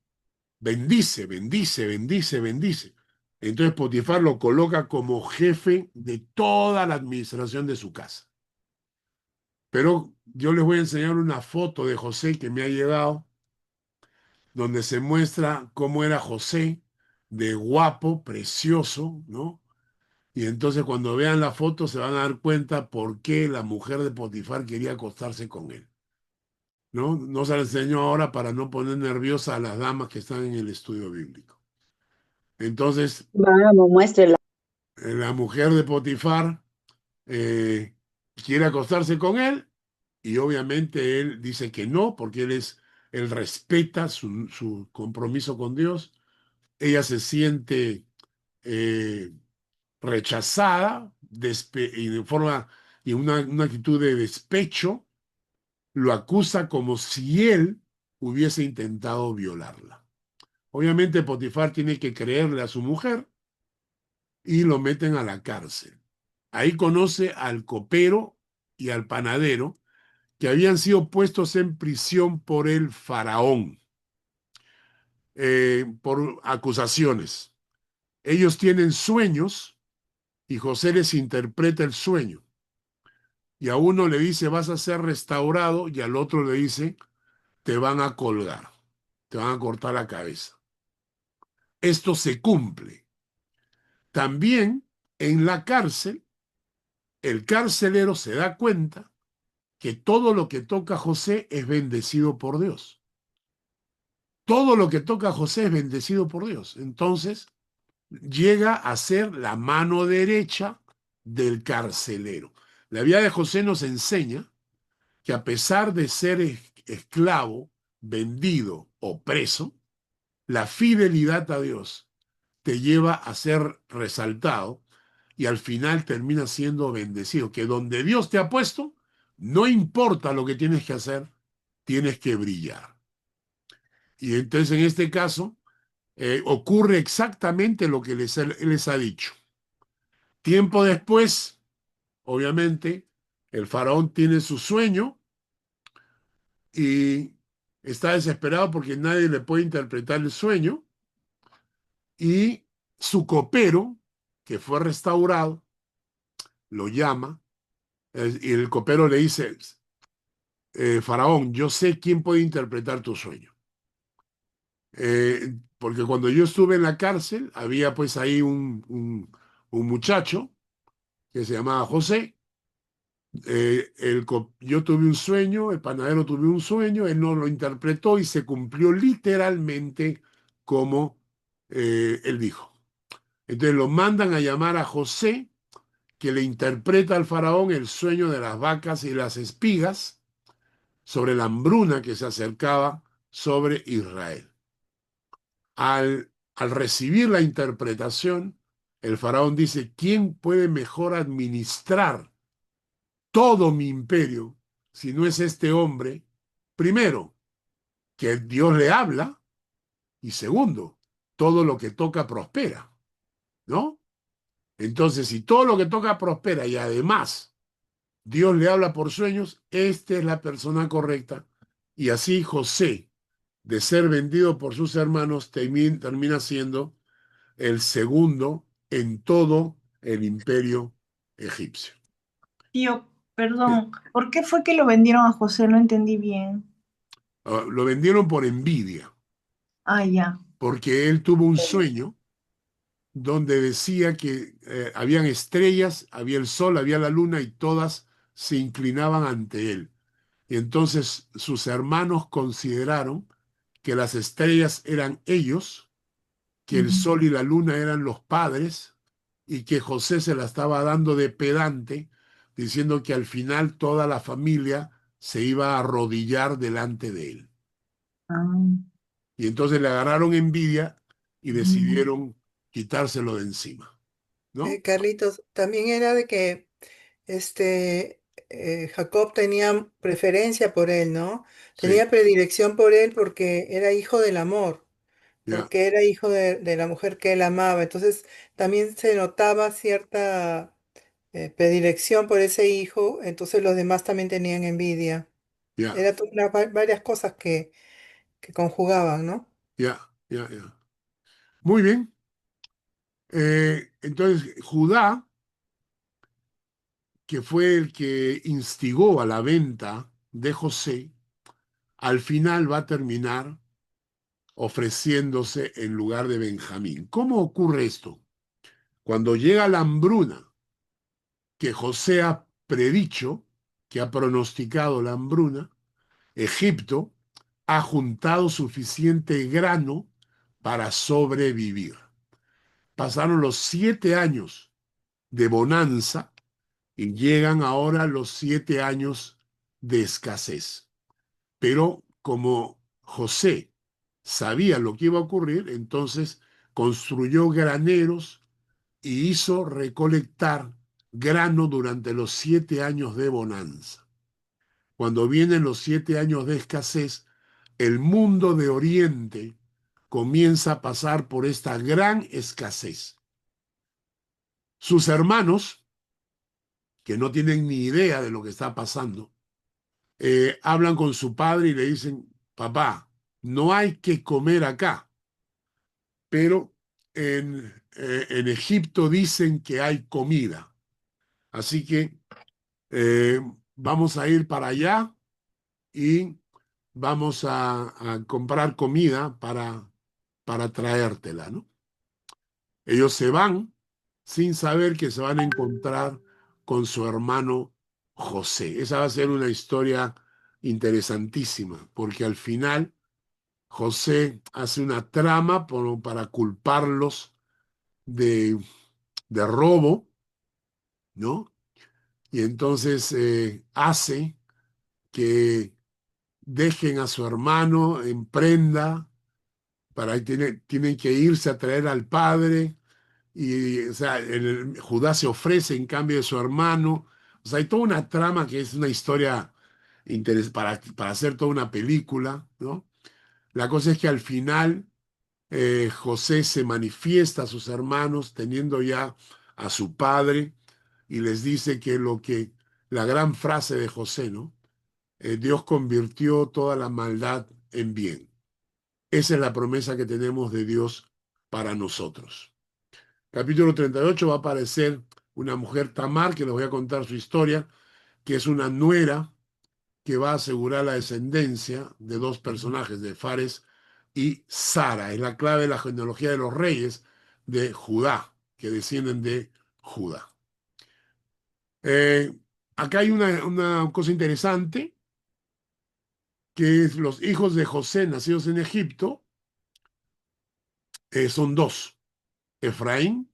bendice, bendice, bendice, bendice. Entonces Potifar lo coloca como jefe de toda la administración de su casa. Pero yo les voy a enseñar una foto de José que me ha llegado, donde se muestra cómo era José, de guapo, precioso, ¿no? Y entonces cuando vean la foto se van a dar cuenta por qué la mujer de Potifar quería acostarse con él. ¿No? No se la enseño ahora para no poner nerviosa a las damas que están en el estudio bíblico. Entonces, Vamos, muéstrela. la mujer de Potifar quiere acostarse con él y obviamente él dice que no, porque él respeta su compromiso con Dios. Ella se siente eh, rechazada y de forma y una actitud de despecho, lo acusa como si él hubiese intentado violarla. Obviamente Potifar tiene que creerle a su mujer y lo meten a la cárcel. Ahí conoce al copero y al panadero que habían sido puestos en prisión por el faraón, por acusaciones. Ellos tienen sueños y José les interpreta el sueño. Y a uno le dice, vas a ser restaurado, y al otro le dice, te van a colgar, te van a cortar la cabeza. Esto se cumple. También en la cárcel, el carcelero se da cuenta que todo lo que toca José es bendecido por Dios. todo lo que toca a José es bendecido por Dios. Entonces llega a ser la mano derecha del carcelero. La vida de José nos enseña que a pesar de ser esclavo, vendido o preso, la fidelidad a Dios te lleva a ser resaltado y al final termina siendo bendecido. Que donde Dios te ha puesto, no importa lo que tienes que hacer, tienes que brillar. Y entonces en este caso ocurre exactamente lo que les ha dicho. Tiempo después, obviamente, el faraón tiene su sueño y está desesperado porque nadie le puede interpretar el sueño, y su copero, que fue restaurado, lo llama y el copero le dice, faraón, yo sé quién puede interpretar tu sueño. Porque cuando yo estuve en la cárcel, había pues ahí un muchacho que se llamaba José. Yo tuve un sueño, el panadero tuvo un sueño, él no lo interpretó y se cumplió literalmente como él dijo. Entonces lo mandan a llamar a José, que le interpreta al faraón el sueño de las vacas y las espigas sobre la hambruna que se acercaba sobre Israel. Al recibir la interpretación, el faraón dice, ¿quién puede mejor administrar todo mi imperio si no es este hombre? Primero, que Dios le habla, y segundo, todo lo que toca prospera, ¿no? Entonces, si todo lo que toca prospera y además Dios le habla por sueños, esta es la persona correcta. Y así José, de ser vendido por sus hermanos, termina siendo el segundo en todo el imperio egipcio. Tío, perdón, ¿por qué fue que lo vendieron a José? No entendí bien. Lo vendieron por envidia, Ah, ya. porque él tuvo un sueño donde decía que habían estrellas, había el sol, había la luna y todas se inclinaban ante él. Y entonces sus hermanos consideraron que las estrellas eran ellos, que el sol y la luna eran los padres, y que José se la estaba dando de pedante, diciendo que al final toda la familia se iba a arrodillar delante de él. Ah, Y entonces le agarraron envidia y mm. decidieron quitárselo de encima, ¿no? Carlitos, también era de que este Jacob tenía preferencia por él, ¿no? Sí, Tenía predilección por él porque era hijo del amor, ya, porque era hijo de la mujer que él amaba. Entonces también se notaba cierta predilección por ese hijo, entonces los demás también tenían envidia. ya, Era varias cosas que conjugaban, ¿no? ya. Muy bien. Entonces, Judá, que fue el que instigó a la venta de José, al final va a terminar ofreciéndose en lugar de Benjamín. ¿Cómo ocurre esto? Cuando llega la hambruna, que José ha predicho, que ha pronosticado la hambruna, Egipto ha juntado suficiente grano para sobrevivir. Pasaron los 7 años de bonanza y llegan ahora los 7 años de escasez. Pero como José sabía lo que iba a ocurrir, entonces construyó graneros y hizo recolectar grano durante los 7 años de bonanza. Cuando vienen los 7 años de escasez, el mundo de Oriente comienza a pasar por esta gran escasez. Sus hermanos, que no tienen ni idea de lo que está pasando, hablan con su padre y le dicen, papá, no hay que comer acá, pero en Egipto dicen que hay comida. Así que eh, vamos a ir para allá y vamos a comprar comida para traértela, ¿no? Ellos se van sin saber que se van a encontrar con su hermano José. Esa va a ser una historia interesantísima, porque al final José hace una trama para culparlos de, de robo, ¿no? Y entonces hace que dejen a su hermano en prenda, tienen que irse a traer al padre, y o sea, Judá se ofrece en cambio de su hermano. O sea, hay toda una trama que es una historia para hacer toda una película, ¿no? La cosa es que al final José se manifiesta a sus hermanos teniendo ya a su padre y les dice la gran frase de José, ¿no? Dios convirtió toda la maldad en bien. Esa es la promesa que tenemos de Dios para nosotros. Capítulo 38 va a aparecer una mujer Tamar, que les voy a contar su historia, que es una nuera que va a asegurar la descendencia de dos personajes, de Fares y Sara. Es la clave de la genealogía de los reyes de Judá, que descienden de Judá. Eh, Acá hay una cosa interesante, que es los hijos de José nacidos en Egipto, son dos, Efraín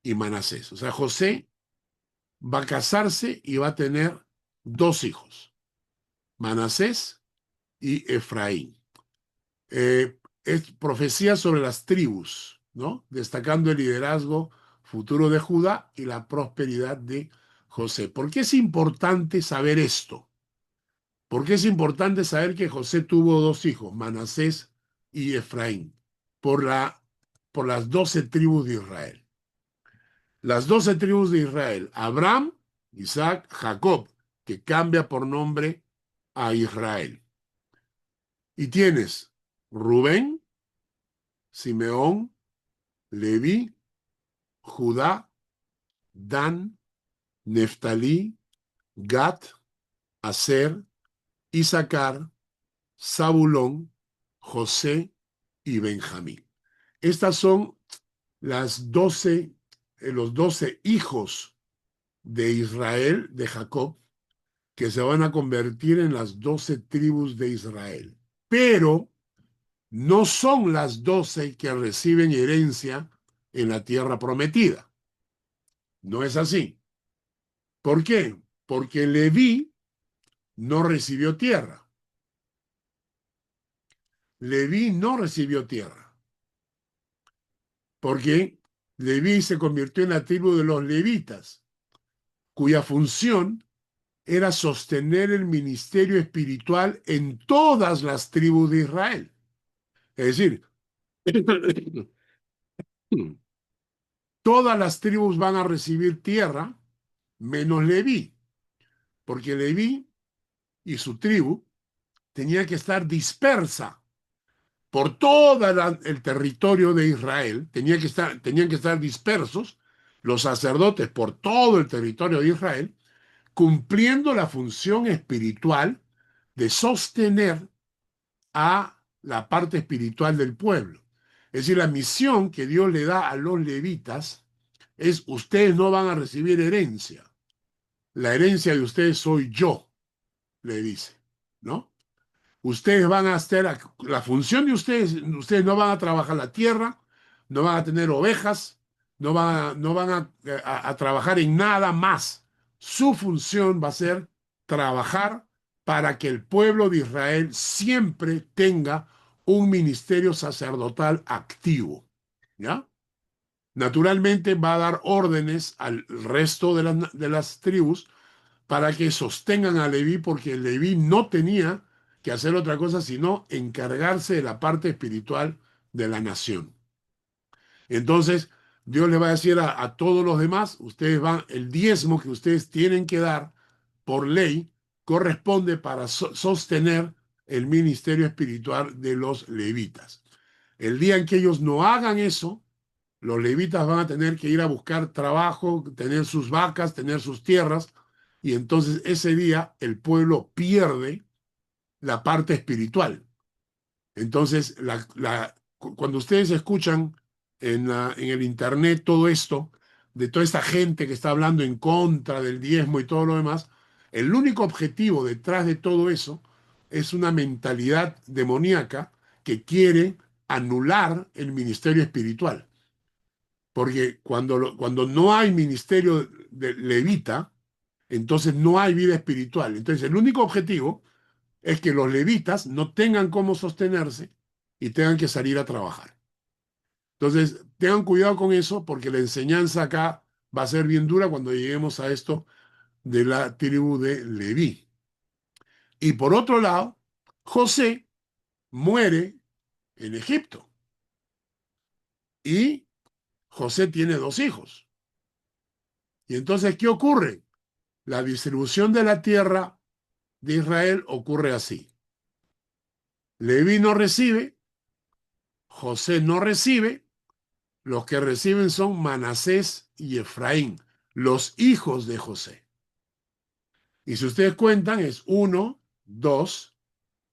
y Manasés. O sea, José va a casarse y va a tener dos hijos, Manasés y Efraín. Es profecía sobre las tribus, ¿no? Destacando el liderazgo futuro de Judá y la prosperidad de José. ¿Por qué es importante saber esto? ¿Por qué es importante saber que José tuvo dos hijos, Manasés y Efraín? Por, la, por las 12 tribus de Israel. Las 12 tribus de Israel, Abraham, Isaac, Jacob, que cambia por nombre a Israel. Y tienes Rubén, Simeón, Leví, Judá, Dan, Neftalí, Gad, Aser, Isaacar, Zabulón, José y Benjamín. Estas son los 12 hijos de Israel, de Jacob, que se van a convertir en las 12 tribus de Israel. Pero no son las 12 que reciben herencia en la tierra prometida. No es así. ¿Por qué? Porque Leví no recibió tierra. Leví no recibió tierra. Porque Leví se convirtió en la tribu de los levitas, cuya función era sostener el ministerio espiritual en todas las tribus de Israel. Es decir, todas las tribus van a recibir tierra, menos Leví, porque Leví y su tribu tenía que estar dispersa por todo el territorio de Israel, tenían que estar dispersos los sacerdotes por todo el territorio de Israel, cumpliendo la función espiritual de sostener a la parte espiritual del pueblo. Es decir, la misión que Dios le da a los levitas es: ustedes no van a recibir herencia. La herencia de ustedes soy yo, le dice, ¿no? Ustedes van a hacer la función de ustedes no van a trabajar la tierra, no van a tener ovejas, no van a trabajar en nada más. Su función va a ser trabajar para que el pueblo de Israel siempre tenga un ministerio sacerdotal activo, ¿ya? Naturalmente va a dar órdenes al resto de las tribus para que sostengan a Leví, porque Leví no tenía que hacer otra cosa sino encargarse de la parte espiritual de la nación. Entonces, Dios le va a decir a todos los demás: el diezmo que ustedes tienen que dar por ley corresponde para sostener el ministerio espiritual de los levitas. El día en que ellos no hagan eso, los levitas van a tener que ir a buscar trabajo, tener sus vacas, tener sus tierras, y entonces ese día el pueblo pierde la parte espiritual. Entonces, cuando ustedes escuchan en el internet todo esto, de toda esta gente que está hablando en contra del diezmo y todo lo demás, el único objetivo detrás de todo eso es una mentalidad demoníaca que quiere anular el ministerio espiritual. Porque cuando no hay ministerio de levita, entonces no hay vida espiritual. Entonces el único objetivo es que los levitas no tengan cómo sostenerse y tengan que salir a trabajar. Entonces, tengan cuidado con eso porque la enseñanza acá va a ser bien dura cuando lleguemos a esto de la tribu de Leví. Y por otro lado, José muere en Egipto y José tiene 2 hijos. Y entonces, ¿qué ocurre? La distribución de la tierra de Israel ocurre así. Leví no recibe, José no recibe, los que reciben son Manasés y Efraín, los hijos de José. Y si ustedes cuentan, es 1, 2,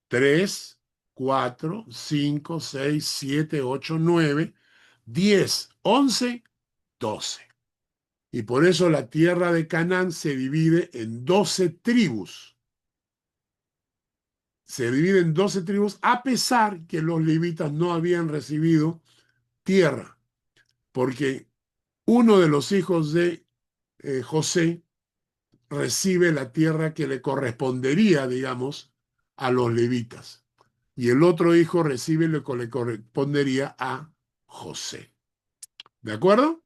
3, 4, 5, 6, 7, 8, 9, 10, 11, 12. Y por eso la tierra de Canaán se divide en 12 tribus. Se divide en 12 tribus a pesar que los levitas no habían recibido tierra, porque uno de los hijos de José recibe la tierra que le correspondería, digamos, a los levitas. Y el otro hijo recibe lo que le correspondería a José. ¿De acuerdo?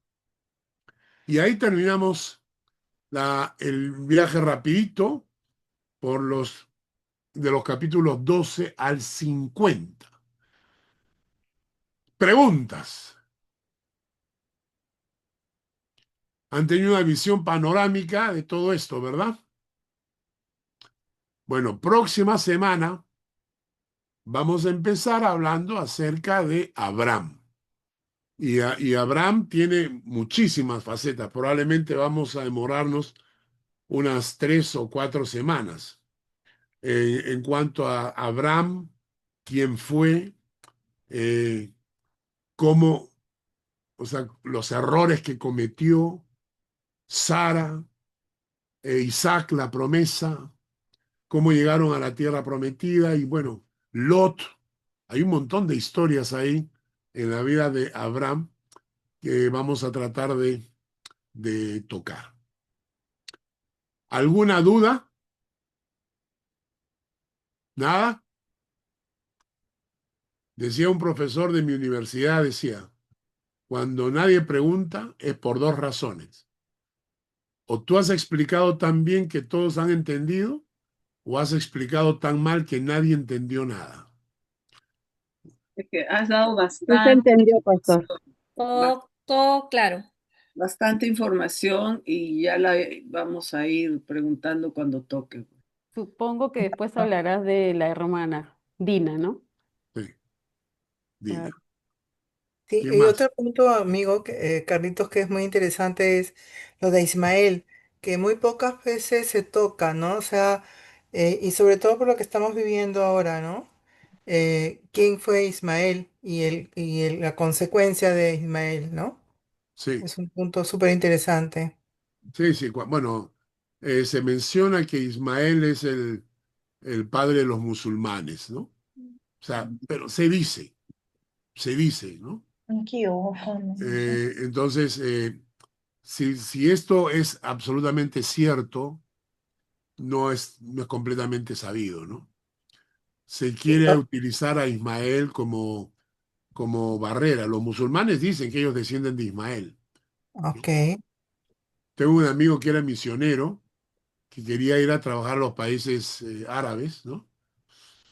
Y ahí terminamos el viaje rapidito de los capítulos 12 al 50. Preguntas. Han tenido una visión panorámica de todo esto, ¿verdad? Bueno, próxima semana vamos a empezar hablando acerca de Abraham. Y Abraham tiene muchísimas facetas. Probablemente vamos a demorarnos unas 3 o 4 semanas en cuanto a Abraham, quién fue, eh, cómo, o sea, los errores que cometió, Sara, Isaac, la promesa, cómo llegaron a la tierra prometida y bueno, Lot. Hay un montón de historias ahí en la vida de Abraham que vamos a tratar de tocar. ¿Alguna duda? ¿Nada? Decía un profesor de mi universidad, decía, cuando nadie pregunta es por 2 razones. O tú has explicado tan bien que todos han entendido, o has explicado tan mal que nadie entendió nada. Es que has dado Sí se entendió, pastor. Todo claro. bastante información y ya la vamos a ir preguntando cuando toque. Supongo que después hablarás de la hermana Dina, ¿no? Sí, Dina. Claro. Sí, ¿Quién y más? otro punto, amigo, Carlitos, que es muy interesante es lo de Ismael, que muy pocas veces se toca, ¿no? O sea, y sobre todo por lo que estamos viviendo ahora, ¿no? ¿Quién fue Ismael la consecuencia de Ismael, ¿no? Sí, Es un punto súper interesante. sí, sí. Bueno, se menciona que Ismael es el padre de los musulmanes, ¿no? O sea, pero se dice, ¿no? Entonces, si esto es absolutamente cierto, no es completamente sabido, ¿no? Se Sí, quiere utilizar a Ismael como barrera. Los musulmanes dicen que ellos descienden de Ismael. ok, Tengo un amigo que era misionero, que quería ir a trabajar a los países árabes, ¿no?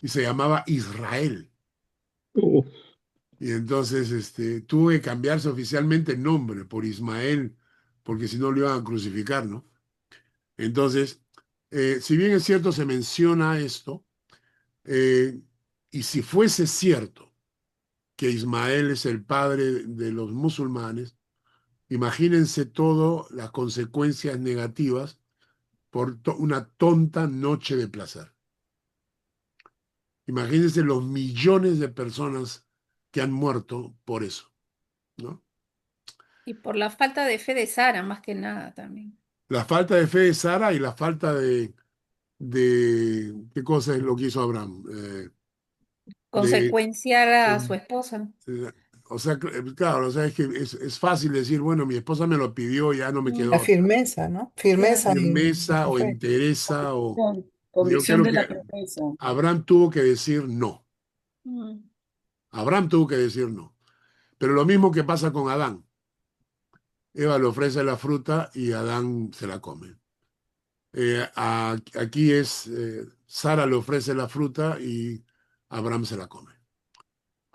Y se llamaba Israel. Y entonces tuvo que cambiarse oficialmente el nombre por Ismael, porque si no lo iban a crucificar, ¿no? Entonces, si bien es cierto, se menciona esto, eh, y si fuese cierto que Ismael es el padre de los musulmanes, imagínense todas las consecuencias negativas por una tonta noche de placer. Imagínense los millones de personas que han muerto por eso, ¿no? Y por la falta de fe de Sara, más que nada también. La falta de fe de Sara y la falta de ¿qué cosa es lo que hizo Abraham? consecuenciar a su eh, esposa. o sea, claro, o sea, es que es fácil decir, bueno, mi esposa me lo pidió, ya no me Mm, quedó La otra. firmeza, ¿no? claro. Firmeza en Firmeza la o fe. entereza o yo Convicción creo de que la promesa. Abraham tuvo que decir no. Mm, Abraham tuvo que decir no. Pero lo mismo que pasa con Adán. Eva le ofrece la fruta y Adán se la come. Aquí es, Sara le ofrece la fruta y Abraham se la come.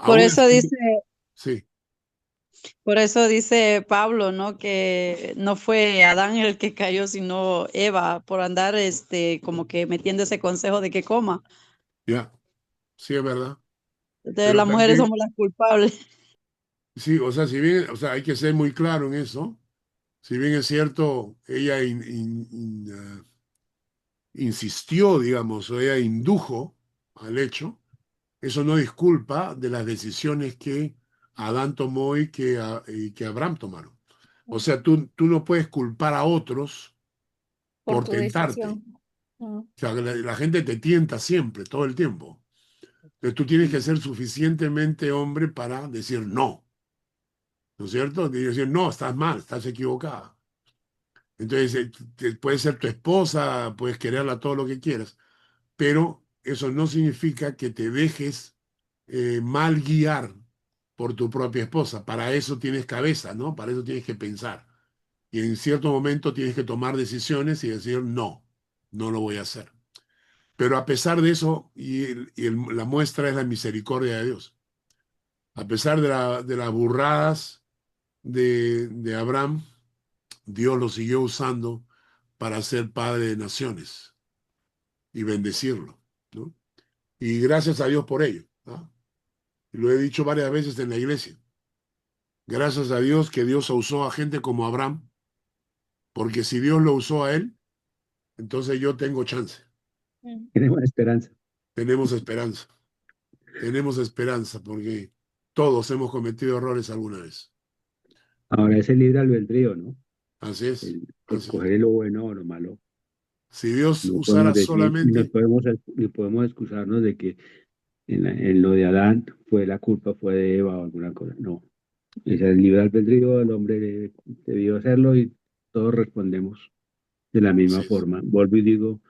Por Aún eso así, dice, sí, por eso dice Pablo, ¿no? Que no fue Adán el que cayó, sino Eva, por andar como que metiendo ese consejo de que coma. ya, sí es verdad. Entonces Pero las mujeres también, somos las culpables. sí, o sea, si bien, o sea, hay que ser muy claro en eso. Si bien es cierto, ella insistió, digamos, o ella indujo al hecho, eso no disculpa de las decisiones que Adán tomó y que Abraham tomaron. O sea, tú no puedes culpar a otros por por tu tentarte. decisión. Mm, O sea, la gente te tienta siempre, todo el tiempo. Entonces tú tienes que ser suficientemente hombre para decir no, ¿no es cierto? Y decir, no, estás mal, estás equivocada. Entonces, puede ser tu esposa, puedes quererla todo lo que quieras, pero eso no significa que te dejes mal guiar por tu propia esposa. Para eso tienes cabeza, ¿no? Para eso tienes que pensar. Y en cierto momento tienes que tomar decisiones y decir, no, no lo voy a hacer. Pero a pesar de eso, la muestra es la misericordia de Dios. A pesar de las burradas de Abraham, Dios lo siguió usando para ser padre de naciones y bendecirlo, ¿no? Y gracias a Dios por ello, ¿no? Y lo he dicho varias veces en la iglesia. Gracias a Dios que Dios usó a gente como Abraham, porque si Dios lo usó a él, entonces yo tengo chance. mm. Tenemos esperanza. Tenemos esperanza. Tenemos esperanza porque todos hemos cometido errores alguna vez. Ahora es el libre albedrío, ¿no? Así es, El así es. coger lo bueno o lo malo. Si Dios No podemos usara decir, solamente, ni podemos excusarnos de que en lo de Adán fue la culpa, fue de Eva o alguna cosa. No. Es el libre albedrío, el hombre debió hacerlo y todos respondemos de la misma así es, forma. Vuelvo y digo,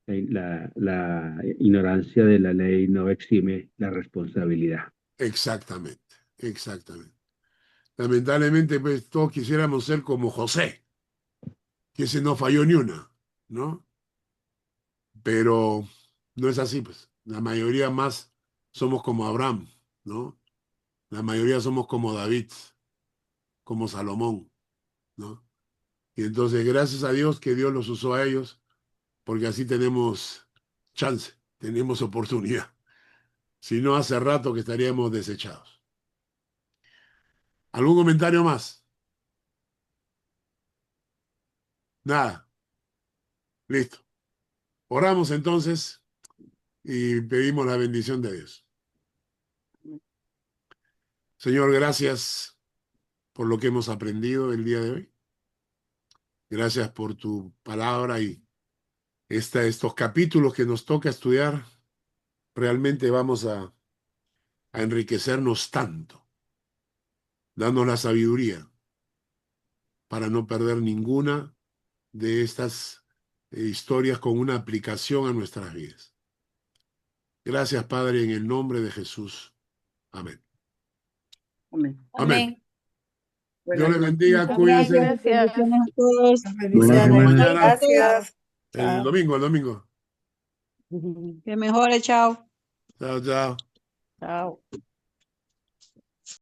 la ignorancia de la ley no exime la responsabilidad. exactamente, exactamente. Lamentablemente, pues todos quisiéramos ser como José, que ese no falló ni una, ¿no? Pero no es así, pues. La mayoría más somos como Abraham, ¿no? La mayoría somos como David, como Salomón, ¿no? Y entonces, gracias a Dios que Dios los usó a ellos, porque así tenemos chance, tenemos oportunidad. Si no, hace rato que estaríamos desechados. ¿Algún comentario más? Nada. Listo. Oramos entonces y pedimos la bendición de Dios. Señor, gracias por lo que hemos aprendido el día de hoy. Gracias por tu palabra y estos capítulos que nos toca estudiar. Realmente vamos a enriquecernos tanto, dando la sabiduría para no perder ninguna de estas historias con una aplicación a nuestras vidas. Gracias, Padre, en el nombre de Jesús. Amén. Amén. Amén. Amén. Dios Buenas les noches. bendiga, Muchas cuídense. gracias, bendiciones a todos. Las Buena Nos vemos bendiciones. semana. mañana, Gracias. el Chao. domingo, el domingo. Que mejore, chao. Chao, chao. Chao.